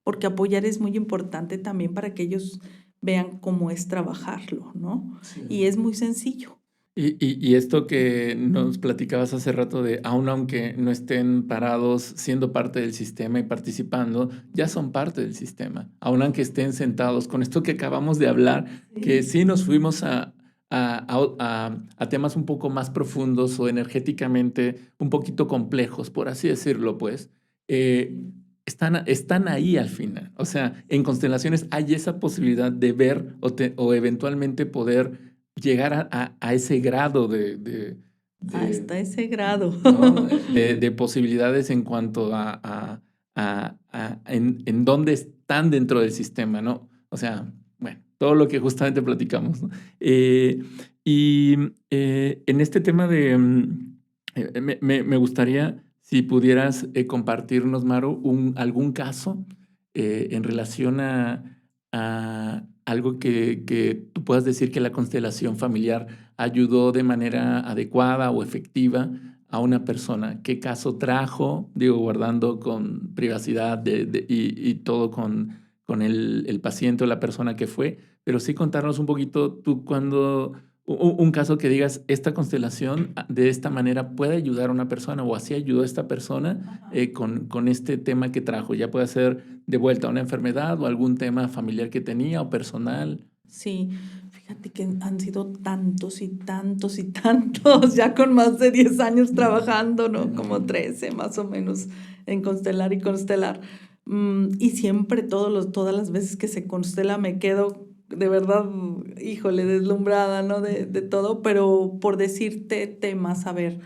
porque apoyar es muy importante también para que ellos vean cómo es trabajarlo, ¿no? Sí. Y es muy sencillo. Y esto que nos platicabas hace rato de, aunque no estén parados siendo parte del sistema y participando, ya son parte del sistema, aunque estén sentados. Con esto que acabamos de hablar, que sí nos fuimos a temas un poco más profundos o energéticamente un poquito complejos, por así decirlo, pues, están ahí al final. O sea, en constelaciones hay esa posibilidad de ver o eventualmente poder llegar a ese grado Hasta ese grado. ¿no? de posibilidades en cuanto en dónde están dentro del sistema, ¿no? O sea, bueno, todo lo que justamente platicamos, ¿no? Y en este tema me gustaría si pudieras compartirnos, Maru, algún caso en relación a algo que tú puedas decir que la constelación familiar ayudó de manera adecuada o efectiva a una persona. ¿Qué caso trajo? Digo, guardando con privacidad y todo con el paciente o la persona que fue, pero sí contarnos un poquito tú cuando un caso que digas, esta constelación de esta manera puede ayudar a una persona o así ayudó a esta persona con este tema que trajo. Ya puede ser de vuelta a una enfermedad o algún tema familiar que tenía o personal. Sí, fíjate que han sido tantos y tantos y tantos, ya con más de 10 años trabajando, ¿no? Como 13 más o menos. en constelar y constelar. Y siempre todas las veces que se constela me quedo de verdad, híjole, deslumbrada, ¿no? De todo, pero por decirte temas, a ver,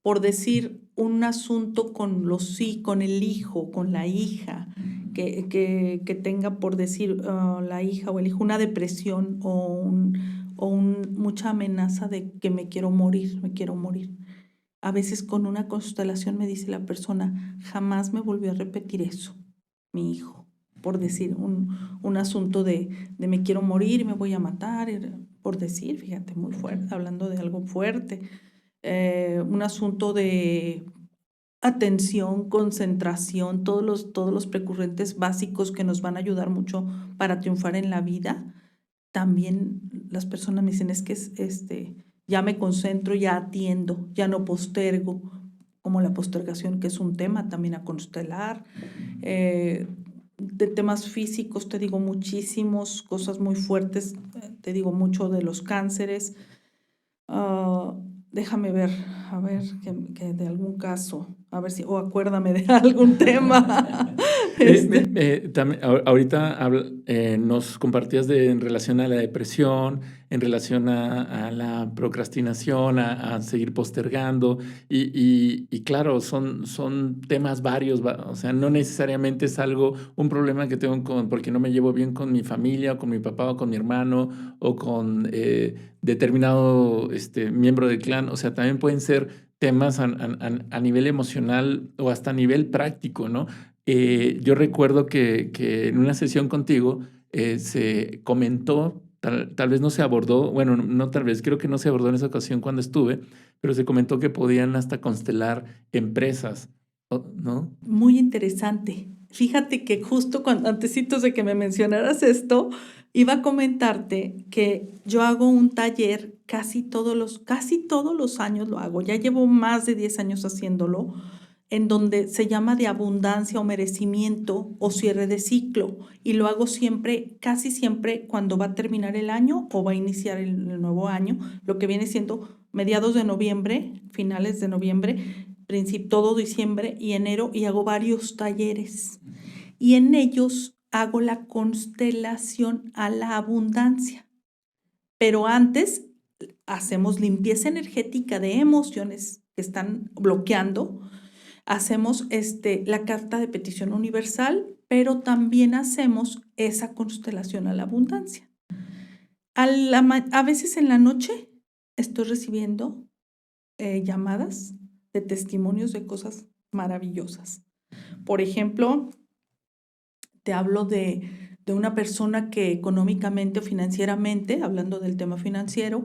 por decir un asunto con el hijo, con la hija, que tenga, por decir, la hija o el hijo, una depresión mucha amenaza de que me quiero morir. A veces con una constelación me dice la persona, jamás me volvió a repetir eso, mi hijo, por decir un asunto de me quiero morir, me voy a matar, por decir, fíjate, muy fuerte, hablando de algo fuerte. Un asunto de atención, concentración, todos los precurrentes básicos que nos van a ayudar mucho para triunfar en la vida. También las personas me dicen, es que ya me concentro, ya atiendo, ya no postergo, como la postergación, que es un tema también a constelar. De temas físicos, te digo muchísimos, cosas muy fuertes, te digo mucho de los cánceres. Déjame ver, a ver, que de algún caso, a ver si, o acuérdame de algún tema. Ahorita nos compartías en relación a la depresión, en relación a la procrastinación, a seguir postergando, y claro, son temas varios, o sea, no necesariamente es un problema que tengo porque no me llevo bien con mi familia, o con mi papá, o con mi hermano, o con determinado miembro del clan. O sea, también pueden ser temas a nivel emocional o hasta a nivel práctico, ¿no? Yo recuerdo que en una sesión contigo se comentó, tal vez no se abordó, bueno, no tal vez, creo que no se abordó en esa ocasión cuando estuve, pero se comentó que podían hasta constelar empresas, ¿no? Muy interesante. Fíjate que justo antecitos de que me mencionaras esto, iba a comentarte que yo hago un taller casi todos los años lo hago, ya llevo más de 10 años haciéndolo, en donde se llama de abundancia o merecimiento o cierre de ciclo, y lo hago siempre, casi siempre cuando va a terminar el año o va a iniciar el nuevo año, lo que viene siendo mediados de noviembre, finales de noviembre, todo diciembre y enero, y hago varios talleres. Y en ellos hago la constelación a la abundancia. Pero antes hacemos limpieza energética de emociones que están bloqueando. Hacemos la carta de petición universal, pero también hacemos esa constelación a la abundancia. A veces en la noche estoy recibiendo llamadas de testimonios de cosas maravillosas. Por ejemplo, te hablo de una persona que económicamente o financieramente, hablando del tema financiero,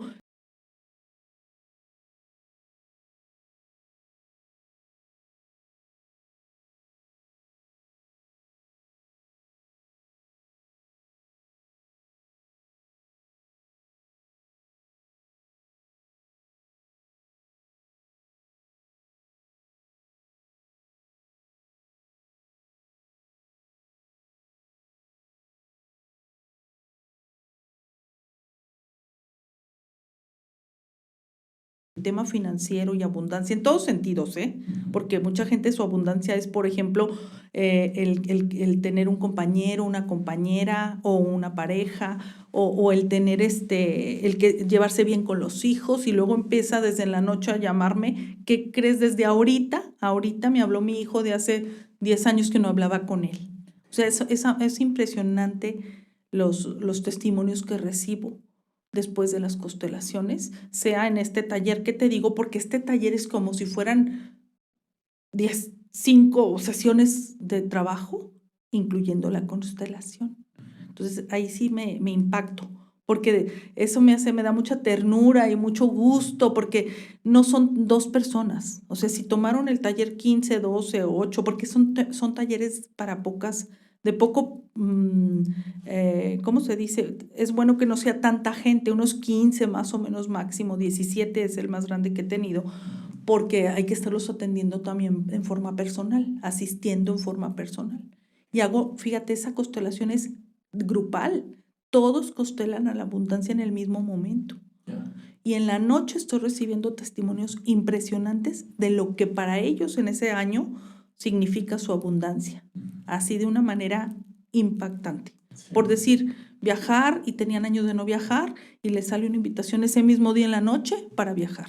tema financiero y abundancia en todos sentidos, porque mucha gente su abundancia es, por ejemplo, el tener un compañero, una compañera o una pareja, o el tener el que llevarse bien con los hijos, y luego empieza desde la noche a llamarme, ¿qué crees? Desde ahorita me habló mi hijo de hace 10 años que no hablaba con él. O sea, es impresionante los testimonios que recibo después de las constelaciones, sea en este taller que te digo, porque este taller es como si fueran 5 sesiones de trabajo, incluyendo la constelación. Entonces, ahí sí me impacto, porque eso me da mucha ternura y mucho gusto, porque no son 2 personas. O sea, si tomaron el taller 15, 12 o 8, porque son talleres para de poco, ¿cómo se dice? Es bueno que no sea tanta gente, unos 15 más o menos máximo, 17 es el más grande que he tenido, porque hay que estarlos atendiendo también en forma personal, asistiendo en forma personal. Y fíjate, esa constelación es grupal, todos constelan a la abundancia en el mismo momento. Y en la noche estoy recibiendo testimonios impresionantes de lo que para ellos en ese año significa su abundancia, así de una manera impactante. Sí. Por decir, viajar y tenían años de no viajar y les sale una invitación ese mismo día en la noche para viajar,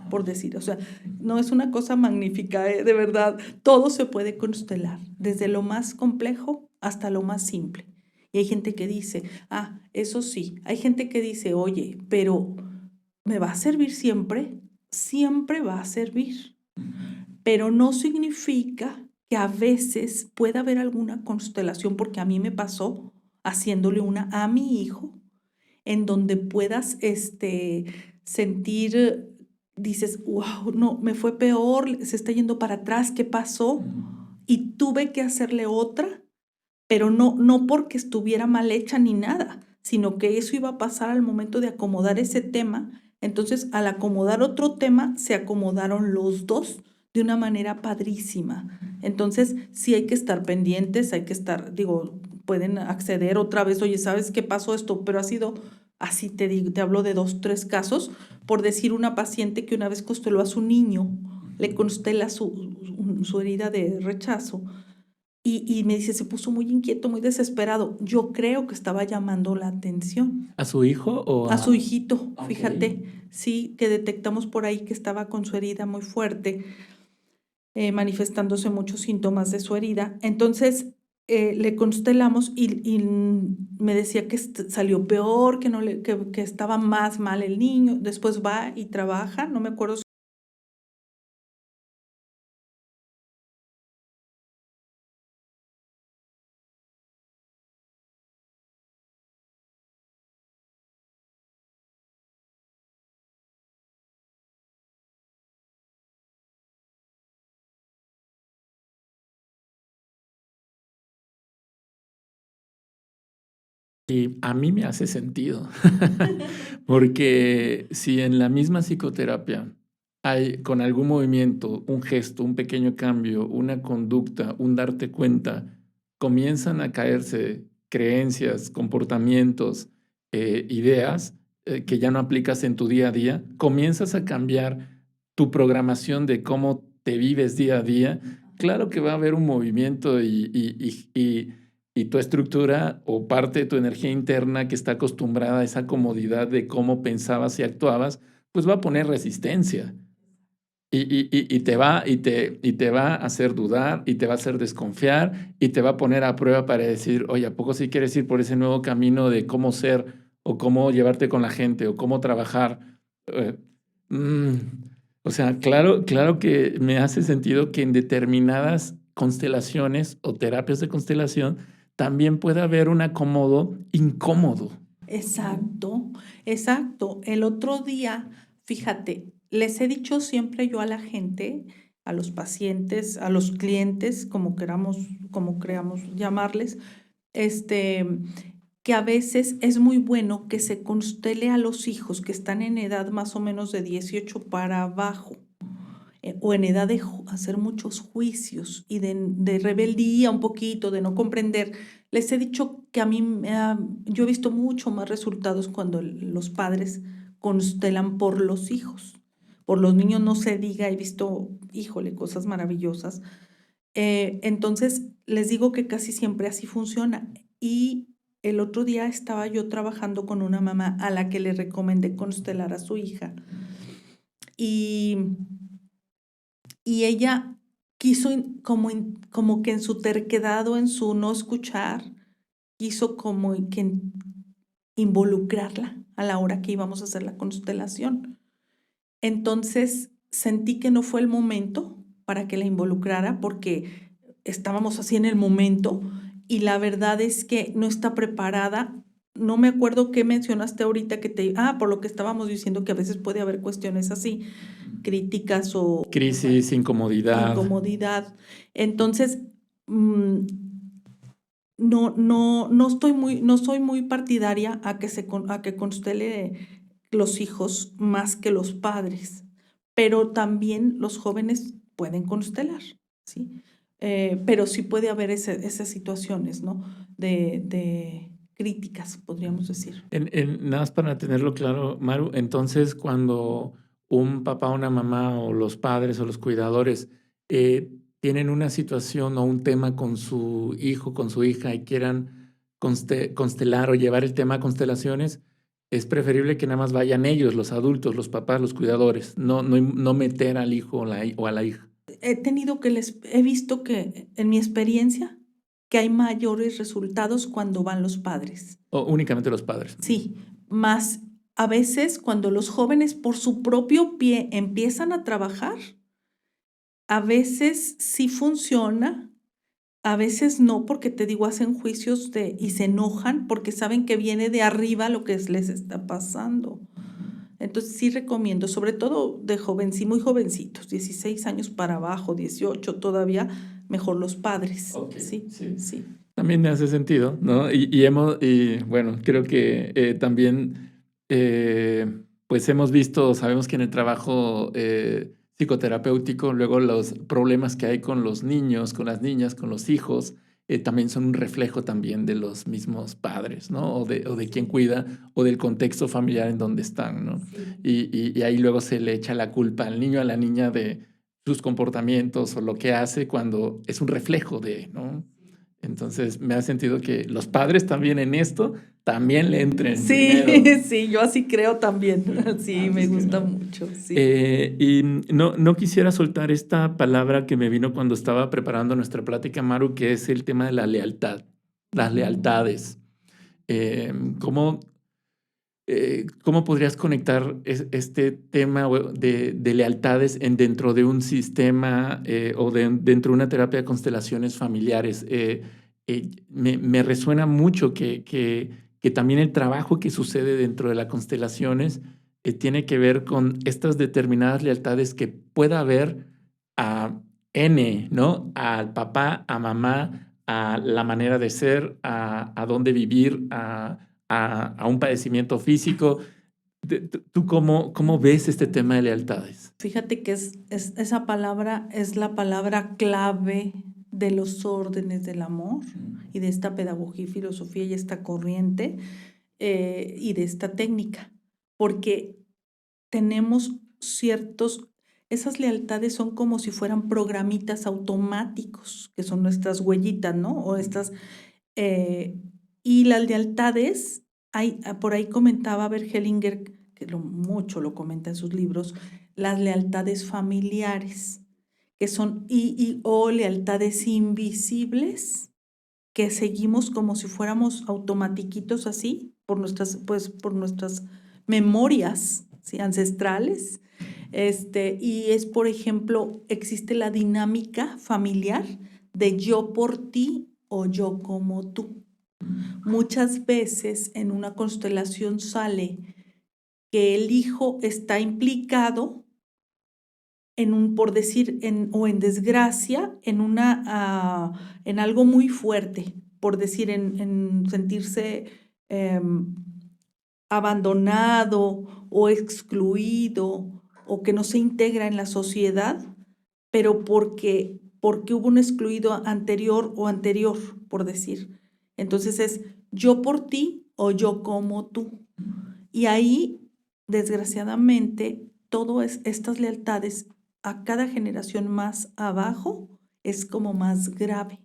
por decir. O sea, no es una cosa magnífica, de verdad. Todo se puede constelar, desde lo más complejo hasta lo más simple. Y hay gente que dice, eso sí. Hay gente que dice, oye, pero ¿me va a servir siempre? Siempre va a servir. Pero no significa que a veces pueda haber alguna constelación, porque a mí me pasó haciéndole una a mi hijo, en donde puedas sentir, dices, wow, no, me fue peor, se está yendo para atrás, ¿qué pasó? Y tuve que hacerle otra, pero no porque estuviera mal hecha ni nada, sino que eso iba a pasar al momento de acomodar ese tema. Entonces, al acomodar otro tema, se acomodaron los dos de una manera padrísima. Entonces, sí hay que estar pendientes, hay que estar, pueden acceder otra vez, oye, ¿sabes qué pasó esto? Pero ha sido así, te hablo de 2, 3 casos, por decir una paciente que una vez consteló a su niño, le constela su herida de rechazo, y me dice, se puso muy inquieto, muy desesperado. Yo creo que estaba llamando la atención. ¿A su hijo o A su hijito, Ok. fíjate, sí, que detectamos por ahí que estaba con su herida muy fuerte, manifestándose muchos síntomas de su herida. Entonces, le constelamos y me decía que salió peor, que estaba más mal el niño. Después va y trabaja, no me acuerdo. Y a mí me hace sentido, porque si en la misma psicoterapia hay con algún movimiento, un gesto, un pequeño cambio, una conducta, un darte cuenta, comienzan a caerse creencias, comportamientos, ideas que ya no aplicas en tu día a día, comienzas a cambiar tu programación de cómo te vives día a día, claro que va a haber un movimiento y tu estructura o parte de tu energía interna que está acostumbrada a esa comodidad de cómo pensabas y actuabas, pues va a poner resistencia y te va a hacer dudar y te va a hacer desconfiar y te va a poner a prueba para decir, oye, ¿a poco sí quieres ir por ese nuevo camino de cómo ser o cómo llevarte con la gente o cómo trabajar? Eh, mm, o sea, claro que me hace sentido que en determinadas constelaciones o terapias de constelación también puede haber un acomodo incómodo. Exacto, exacto. El otro día, fíjate, les he dicho siempre yo a la gente, a los pacientes, a los clientes, como creamos llamarles, este, que a veces es muy bueno que se constele a los hijos que están en edad más o menos de 18 para abajo, o en edad de hacer muchos juicios y de rebeldía un poquito, de no comprender. Les he dicho que a mí, yo he visto mucho más resultados cuando los padres constelan por los hijos. Por los niños no se diga, he visto, híjole, cosas maravillosas. Entonces, les digo que casi siempre así funciona. Y el otro día estaba yo trabajando con una mamá a la que le recomendé constelar a su hija. Y ella quiso como que en su terquedad o en su no escuchar, quiso como que involucrarla a la hora que íbamos a hacer la constelación. Entonces sentí que no fue el momento para que la involucrara porque estábamos así en el momento y la verdad es que no está preparada. No me acuerdo qué mencionaste ahorita por lo que estábamos diciendo que a veces puede haber cuestiones así, críticas o Crisis, incomodidad. incomodidad. Entonces, no soy muy partidaria a que constele los hijos más que los padres, pero también los jóvenes pueden constelar, ¿sí? Pero sí puede haber esas situaciones, ¿no? De críticas, podríamos decir. Nada más para tenerlo claro, Maru, entonces cuando un papá, una mamá o los padres o los cuidadores tienen una situación o un tema con su hijo, con su hija y quieran constelar o llevar el tema a constelaciones, es preferible que nada más vayan ellos, los adultos, los papás, los cuidadores, no meter al hijo o a la hija. He visto que en mi experiencia que hay mayores resultados cuando van los padres. O únicamente los padres. Sí, más a veces cuando los jóvenes por su propio pie empiezan a trabajar, a veces sí funciona, a veces no, porque te digo, hacen juicios y se enojan porque saben que viene de arriba lo que les está pasando. Entonces sí recomiendo, sobre todo de muy jovencitos, 16 años para abajo, 18 todavía, mejor los padres. Okay, sí, sí. sí. También me hace sentido, ¿no? Y bueno, creo que también, pues hemos visto, sabemos que en el trabajo psicoterapéutico, luego los problemas que hay con los niños, con las niñas, con los hijos, también son un reflejo también de los mismos padres, ¿no? O de quien cuida, o del contexto familiar en donde están, ¿no? Y ahí luego se le echa la culpa al niño, a la niña de sus comportamientos o lo que hace cuando es un reflejo de, ¿no? Entonces me ha sentido que los padres también en esto también le entren Sí, primero. sí, yo así creo también. Sí, me Antes que gusta nada. mucho, sí. Y no quisiera soltar esta palabra que me vino cuando estaba preparando nuestra plática, Maru, que es el tema de la lealtad, las lealtades. ¿Cómo podrías conectar este tema de lealtades dentro de un sistema o dentro de una terapia de constelaciones familiares? Me resuena mucho que también el trabajo que sucede dentro de las constelaciones tiene que ver con estas determinadas lealtades que pueda haber a N, ¿no? Al papá, a mamá, a la manera de ser, a dónde vivir, a un padecimiento físico. ¿Tú cómo ves este tema de lealtades? Fíjate que esa palabra es la palabra clave de los órdenes del amor y de esta pedagogía y filosofía y esta corriente y de esta técnica, porque tenemos esas lealtades son como si fueran programitas automáticos, que son nuestras huellitas, ¿no? O y las lealtades, por ahí comentaba Bert Hellinger, que mucho lo comenta en sus libros, las lealtades familiares, que son o lealtades invisibles, que seguimos como si fuéramos automatiquitos así, por nuestras memorias, ¿sí? Ancestrales. Y es, por ejemplo, existe la dinámica familiar de yo por ti o yo como tú. Muchas veces en una constelación sale que el hijo está implicado por decir, o en desgracia, en algo muy fuerte, por decir, en sentirse abandonado o excluido o que no se integra en la sociedad, pero porque hubo un excluido anterior, por decir. Entonces es yo por ti o yo como tú. Y ahí, desgraciadamente, todas estas lealtades a cada generación más abajo es como más grave.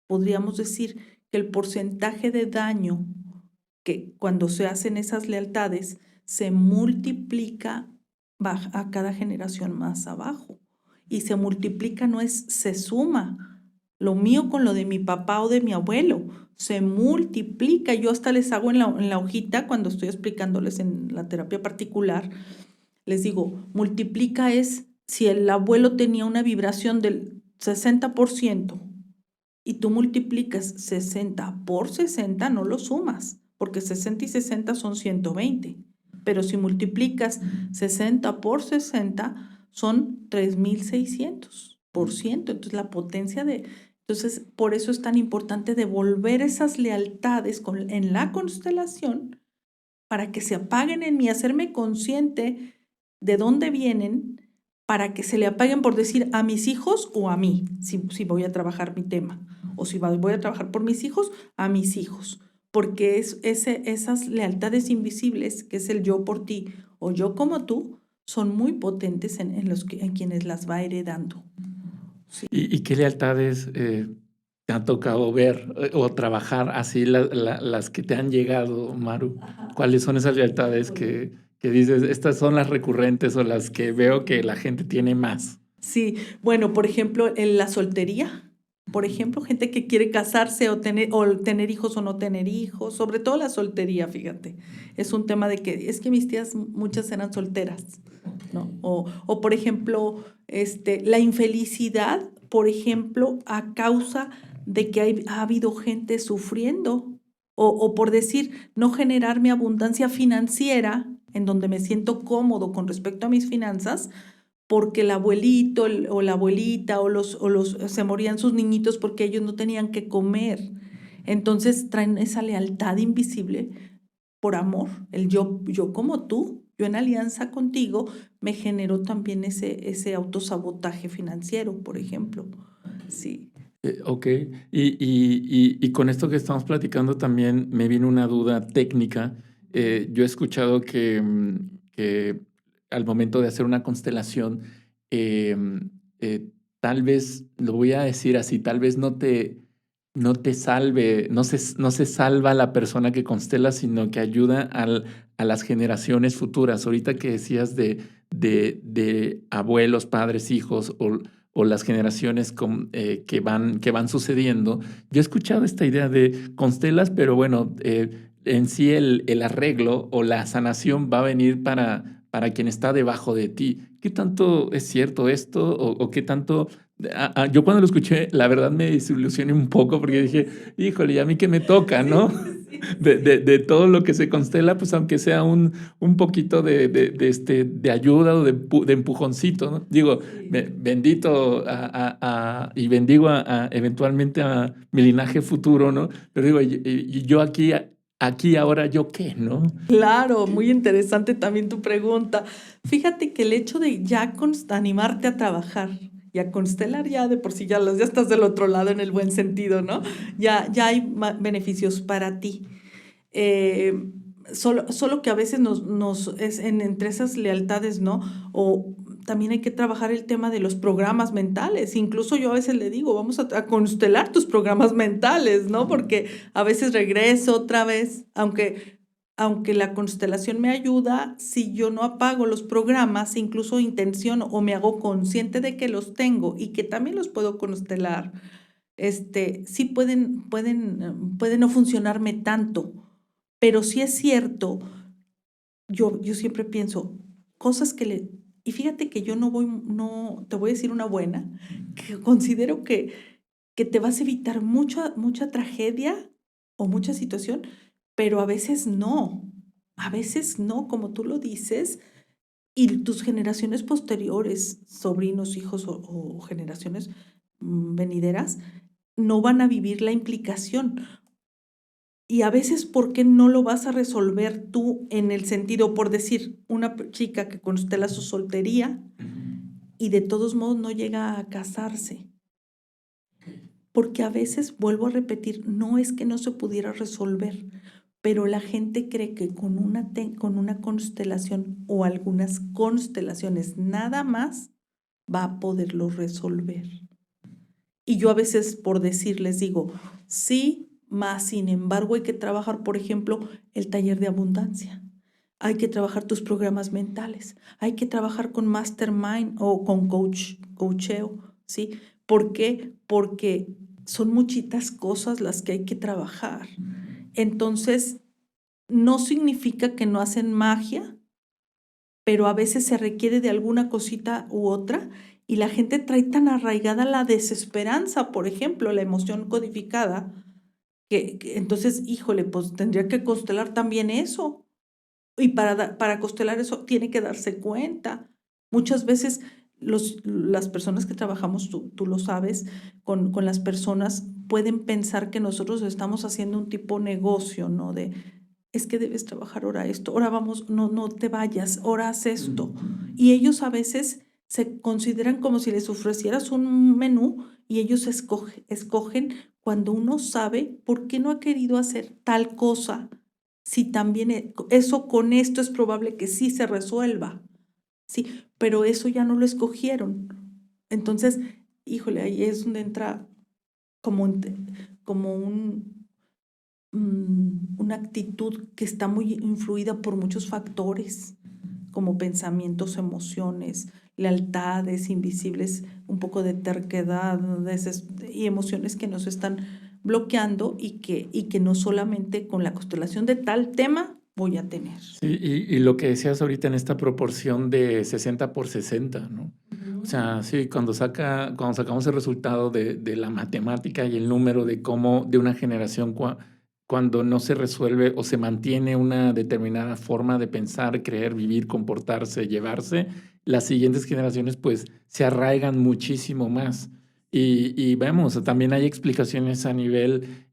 Podríamos decir que el porcentaje de daño que cuando se hacen esas lealtades se multiplica a cada generación más abajo. Y se multiplica, se suma. Lo mío con lo de mi papá o de mi abuelo se multiplica. Yo hasta les hago en la hojita, cuando estoy explicándoles en la terapia particular, les digo, multiplica es si el abuelo tenía una vibración del 60% y tú multiplicas 60 por 60, no lo sumas, porque 60 y 60 son 120. Pero si multiplicas 60 por 60, son 3,600%. Entonces, la potencia Entonces, por eso es tan importante devolver esas lealtades en la constelación para que se apaguen en mí, hacerme consciente de dónde vienen, para que se le apaguen por decir a mis hijos o a mí, si voy a trabajar mi tema, o si voy a trabajar por mis hijos, a mis hijos, porque esas lealtades invisibles, que es el yo por ti o yo como tú, son muy potentes en quienes las va heredando. Sí. ¿Y qué lealtades te han tocado ver o trabajar así las que te han llegado, Maru? Ajá. ¿Cuáles son esas lealtades Híjole. que dices, estas son las recurrentes o las que veo que la gente tiene más? Sí, bueno, por ejemplo, en la soltería, por Ujú. ejemplo, gente que quiere casarse o tener hijos o no tener hijos, sobre todo la soltería, fíjate. Es un tema de que es que mis tías muchas eran solteras, ¿no? Ok. O por ejemplo, la infelicidad, por ejemplo, a causa de que ha habido gente sufriendo, o por decir, no generarme abundancia financiera en donde me siento cómodo con respecto a mis finanzas, porque el abuelito o la abuelita o los se morían sus niñitos porque ellos no tenían que comer. Entonces traen esa lealtad invisible por amor, el yo como tú, yo en alianza contigo, me generó también ese autosabotaje financiero, por ejemplo. Sí. Ok, y con esto que estamos platicando también me viene una duda técnica. Yo he escuchado que al momento de hacer una constelación, em, tal vez, lo voy a decir así, tal vez no te salve, no se salva la persona que constela, sino que ayuda a las generaciones futuras. Ahorita que decías de abuelos, padres, hijos o las generaciones que van sucediendo. Yo he escuchado esta idea de constelas, pero bueno, en sí el arreglo o la sanación va a venir para quien está debajo de ti. ¿Qué tanto es cierto esto o qué tanto... Yo cuando lo escuché, la verdad me desilusioné un poco porque dije, híjole, ¿y a mí qué me toca, no? Sí, sí. De todo lo que se constela, pues aunque sea un poquito de ayuda o de empujoncito, ¿no? Digo, Sí. bendito y bendigo eventualmente a mi linaje futuro, ¿no? Pero digo, y yo aquí ahora, ¿yo qué, no? Claro, muy interesante también tu pregunta. Fíjate que el hecho de ya animarte a trabajar y a constelar ya de por sí ya estás del otro lado en el buen sentido, ¿no? Ya hay beneficios para ti. Eh, solo que a veces entre esas lealtades, ¿no? O también hay que trabajar el tema de los programas mentales. Incluso yo a veces le digo, vamos a constelar tus programas mentales, ¿no? Porque a veces regreso otra vez, aunque la constelación me ayuda, si yo no apago los programas, incluso intenciono o me hago consciente de que los tengo y que también los puedo constelar, sí pueden no funcionarme tanto, pero sí es cierto, yo siempre pienso, cosas y fíjate que yo no, te voy a decir una buena, que considero que te vas a evitar mucha tragedia o mucha situación, pero a veces no, como tú lo dices, y tus generaciones posteriores, sobrinos, hijos o generaciones venideras, no van a vivir la implicación. Y a veces, ¿por qué no lo vas a resolver tú en el sentido, por decir, una chica que constela su soltería y de todos modos no llega a casarse? Porque a veces, vuelvo a repetir, no es que no se pudiera resolver, pero la gente cree que con una constelación o algunas constelaciones nada más va a poderlo resolver. Y yo a veces por decir les digo, sí, más sin embargo hay que trabajar, por ejemplo, el taller de abundancia. Hay que trabajar tus programas mentales. Hay que trabajar con mastermind o con coacheo, ¿sí? ¿Por qué? Porque son muchitas cosas las que hay que trabajar. Entonces, no significa que no hacen magia, pero a veces se requiere de alguna cosita u otra y la gente trae tan arraigada la desesperanza, por ejemplo, la emoción codificada, que entonces, híjole, pues tendría que constelar también eso. Y para constelar eso tiene que darse cuenta. Muchas veces las personas que trabajamos, tú lo sabes, con las personas pueden pensar que nosotros estamos haciendo un tipo negocio, ¿no? Es que debes trabajar ahora esto, ahora vamos, no te vayas, ahora haz esto. Y ellos a veces se consideran como si les ofrecieras un menú y ellos escogen cuando uno sabe por qué no ha querido hacer tal cosa. Si también eso con esto es probable que sí se resuelva, sí, pero eso ya no lo escogieron. Entonces, híjole, ahí es donde entra como una actitud que está muy influida por muchos factores, como pensamientos, emociones, lealtades invisibles, un poco de terquedad y emociones que nos están bloqueando y que no solamente con la constelación de tal tema voy a tener. Sí, y lo que decías ahorita en esta proporción de 60/60, ¿no? O sea, sí, cuando sacamos el resultado de la matemática y el número de cómo de una generación cuando no se resuelve o se mantiene una determinada forma de pensar, creer, vivir, comportarse, llevarse, las siguientes generaciones pues se arraigan muchísimo más. Y vemos, también hay explicaciones a nivel,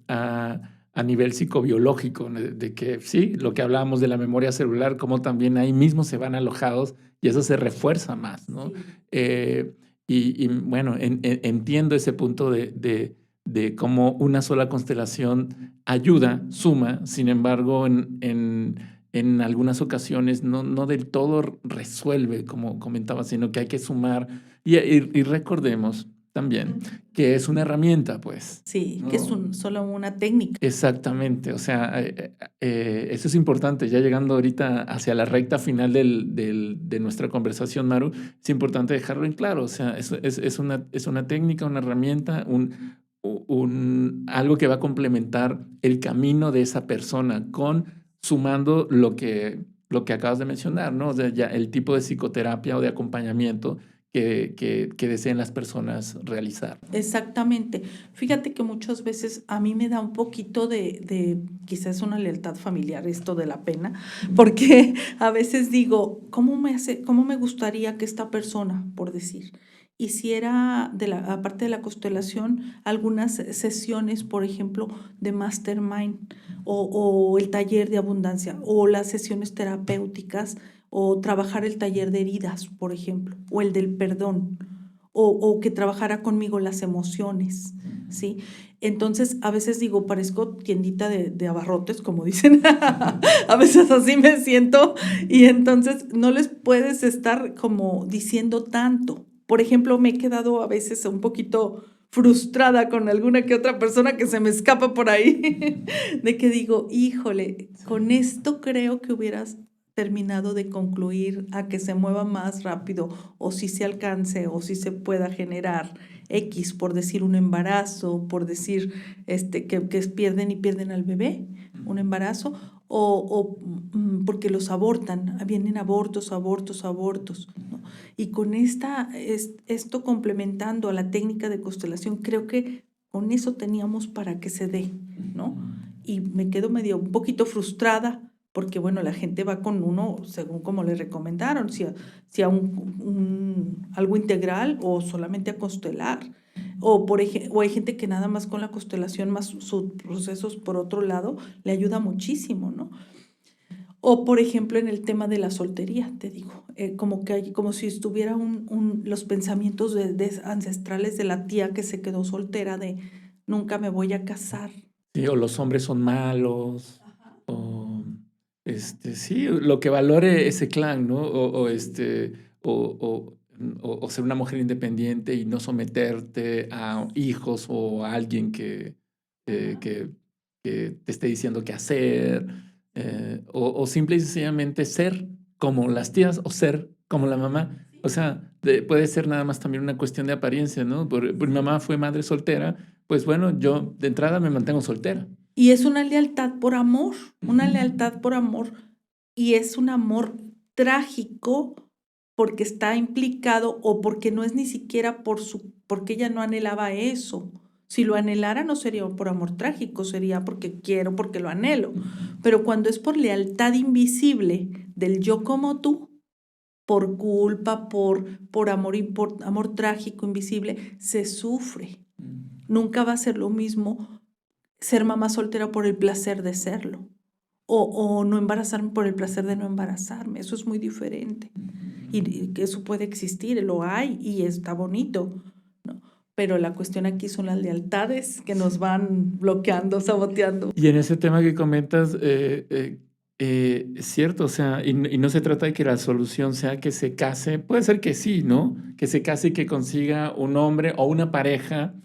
a nivel psicobiológico, de que sí, lo que hablábamos de la memoria celular, como también ahí mismo se van alojados y eso se refuerza más, ¿no? Sí. Bueno, entiendo ese punto de cómo una sola constelación ayuda, suma, sin embargo, en algunas ocasiones no del todo resuelve, como comentaba, sino que hay que sumar. Y recordemos también que es una herramienta, pues. Sí, ¿no? que es solo una técnica. Exactamente, o sea, eso es importante. Ya llegando ahorita hacia la recta final de nuestra conversación, Maru, es importante dejarlo en claro. O sea, es una técnica, una herramienta, algo que va a complementar el camino de esa persona sumando lo que acabas de mencionar, ¿no? O sea, ya el tipo de psicoterapia o de acompañamiento que deseen las personas realizar. Exactamente. Fíjate que muchas veces a mí me da un poquito quizás una lealtad familiar esto de la pena, porque a veces digo, cómo me gustaría que esta persona, por decir, hiciera aparte de la constelación, algunas sesiones, por ejemplo, de mastermind o el taller de abundancia o las sesiones terapéuticas o trabajar el taller de heridas, por ejemplo, o el del perdón. O que trabajara conmigo las emociones, ¿sí? Entonces, a veces digo, parezco tiendita de abarrotes, como dicen, a veces así me siento, y entonces no les puedes estar como diciendo tanto. Por ejemplo, me he quedado a veces un poquito frustrada con alguna que otra persona que se me escapa por ahí, de que digo, híjole, con esto creo que hubieras terminado de concluir a que se mueva más rápido o si se alcance o si se pueda generar X, por decir un embarazo, por decir que pierden al bebé, un embarazo, porque los abortan, vienen abortos, ¿no? Y con esto complementando a la técnica de constelación, creo que con eso teníamos para que se dé, ¿no? Y me quedo un poquito frustrada porque, bueno, la gente va con uno según como le recomendaron, si a algo integral o solamente a constelar. O hay gente que nada más con la constelación más sus procesos por otro lado le ayuda muchísimo, ¿no? O, por ejemplo, en el tema de la soltería, te digo, como si estuviera los pensamientos ancestrales de la tía que se quedó soltera de nunca me voy a casar. Sí, o los hombres son malos, o sí, lo que valore ese clan, ¿no? O ser una mujer independiente y no someterte a hijos o a alguien que te esté diciendo qué hacer, o simple y sencillamente ser como las tías o ser como la mamá. O sea, puede ser nada más también una cuestión de apariencia, ¿no? Mi mamá fue madre soltera, pues bueno, yo de entrada me mantengo soltera. Y es una lealtad por amor, y es un amor trágico porque está implicado o porque no es ni siquiera porque ella no anhelaba eso. Si lo anhelara no sería por amor trágico, sería porque quiero, porque lo anhelo. Pero cuando es por lealtad invisible del yo como tú, por culpa, por amor trágico, invisible, se sufre. Nunca va a ser lo mismo ser mamá soltera por el placer de serlo o no embarazarme por el placer de no embarazarme. Eso es muy diferente. Y que eso puede existir, lo hay y está bonito, ¿no? Pero la cuestión aquí son las lealtades que nos van bloqueando, saboteando. Y en ese tema que comentas, Es cierto, o sea, y no se trata de que la solución sea que se case, puede ser que sí, ¿no? Que se case y que consiga un hombre o una pareja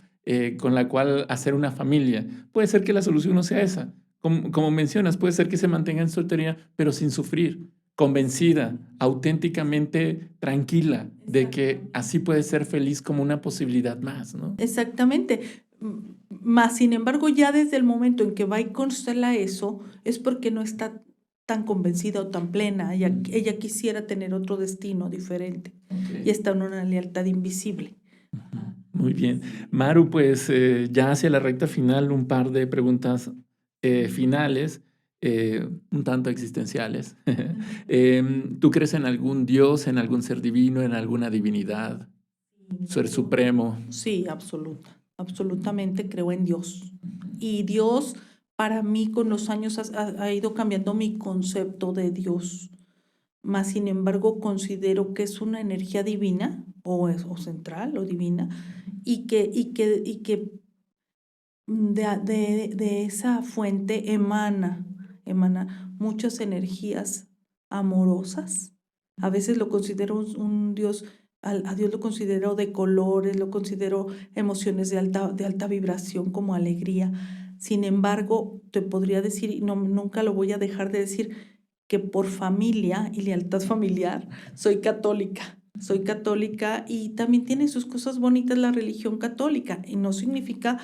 con la cual hacer una familia. Puede ser que la solución no sea esa. Como mencionas, puede ser que se mantenga en soltería, pero sin sufrir, convencida, auténticamente tranquila de que así puede ser feliz como una posibilidad más, ¿no? Exactamente. Más sin embargo, ya desde el momento en que va y constela eso, es porque no está tan convencida o tan plena. Ella quisiera tener otro destino diferente y está en una lealtad invisible. Muy bien. Maru, pues ya hacia la recta final, un par de preguntas finales, un tanto existenciales. ¿Tú crees en algún Dios, en algún ser divino, en alguna divinidad, ser supremo? Sí, absolutamente creo en Dios. Y Dios, para mí, con los años ha ido cambiando mi concepto de Dios. Más sin embargo, considero que es una energía divina, o central, o divina, y que de esa fuente emana muchas energías amorosas. A veces lo considero un Dios, a Dios lo considero de colores, lo considero emociones de alta vibración como alegría. Sin embargo, te podría decir, y no, nunca lo voy a dejar de decir, que por familia y lealtad familiar soy católica. Soy católica y también tiene sus cosas bonitas la religión católica y no significa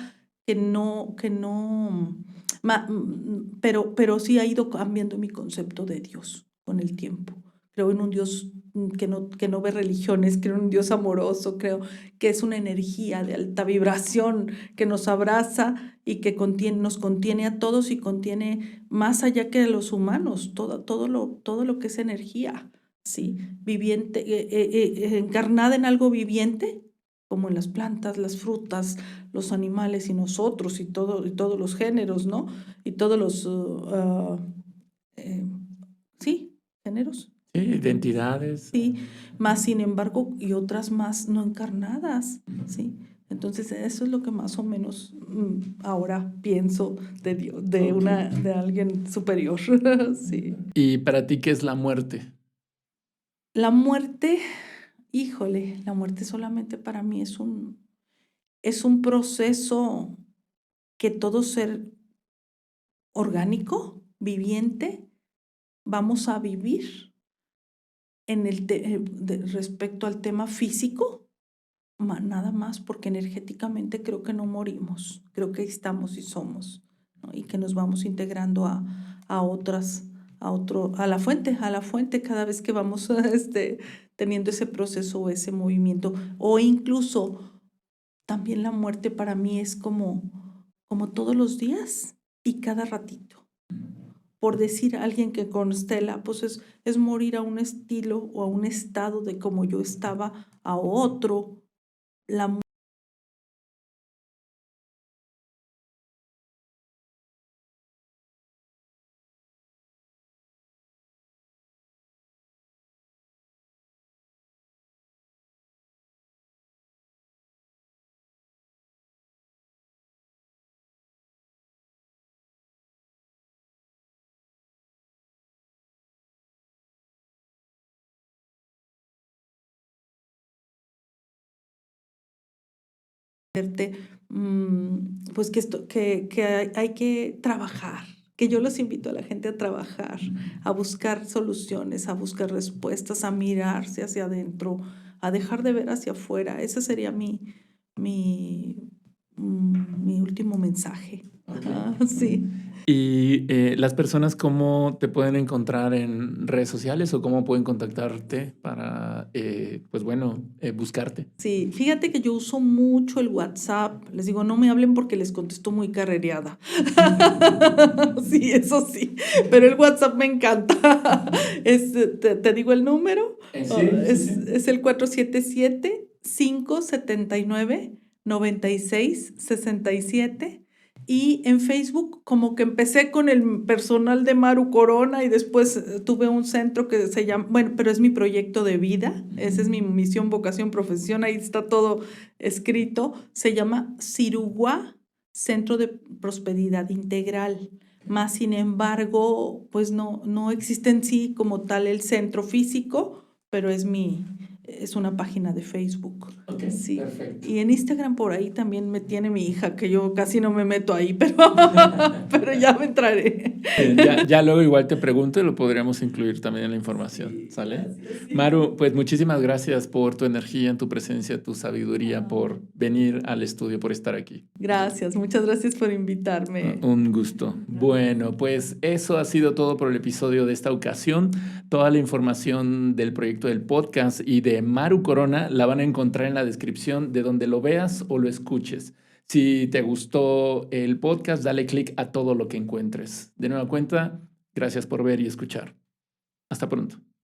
pero sí ha ido cambiando mi concepto de Dios con el tiempo. Creo en un Dios que no ve religiones, creo en un Dios amoroso, creo que es una energía de alta vibración que nos abraza y que nos contiene a todos y contiene más allá que a los humanos, todo lo que es energía, ¿sí? Viviente, encarnada en algo viviente, como en las plantas, las frutas, los animales y nosotros y todos los géneros, ¿no? Y todos los, sí, géneros. Sí, identidades. Sí, más sin embargo, y otras más no encarnadas, ¿sí? Entonces, eso es lo que más o menos ahora pienso de Dios, de alguien superior, sí. ¿Y para ti qué es la muerte? La muerte, híjole, la muerte solamente para mí es un proceso que todo ser orgánico, viviente, vamos a vivir respecto al tema físico, nada más, porque energéticamente creo que no morimos, creo que estamos y somos, ¿no? Y que nos vamos integrando a otras, a la fuente cada vez que vamos teniendo ese proceso o ese movimiento, o incluso también la muerte para mí es como todos los días y cada ratito. Por decir a alguien que constela, pues es morir a un estilo o a un estado de como yo estaba a otro. La muerte, pues que hay que trabajar, que yo los invito a la gente a trabajar, a buscar soluciones, a buscar respuestas, a mirarse hacia adentro, a dejar de ver hacia afuera. Ese sería mi, mi último mensaje. Sí. ¿Y las personas cómo te pueden encontrar en redes sociales o cómo pueden contactarte para, pues bueno, buscarte? Sí, fíjate que yo uso mucho el WhatsApp. Les digo, no me hablen porque les contesto muy carrereada. Sí, eso sí, pero el WhatsApp me encanta. Te digo el número. Es el 477-579-9667. Y en Facebook, como que empecé con el personal de Maru Corona y después tuve un centro que se llama, bueno, pero es mi proyecto de vida, esa es mi misión, vocación, profesión, ahí está todo escrito. Se llama Ciruguá, Centro de Prosperidad Integral. Más sin embargo, pues no existe en sí como tal el centro físico, pero es una página de Facebook. Ok, Sí. perfecto. Y en Instagram por ahí también me tiene mi hija, que yo casi no me meto ahí, pero, pero ya me entraré. Ya luego igual te pregunto y lo podríamos incluir también en la información, Sí, ¿sale? gracias, sí. Maru, pues muchísimas gracias por tu energía, tu presencia, tu sabiduría, por venir al estudio, por estar aquí. Gracias, muchas gracias por invitarme. Un gusto. Bueno, pues eso ha sido todo por el episodio de esta ocasión. Toda la información del proyecto del podcast y de Maru Corona la van a encontrar en la descripción de donde lo veas o lo escuches. Si te gustó el podcast, dale click a todo lo que encuentres. De nueva cuenta, gracias por ver y escuchar. Hasta pronto.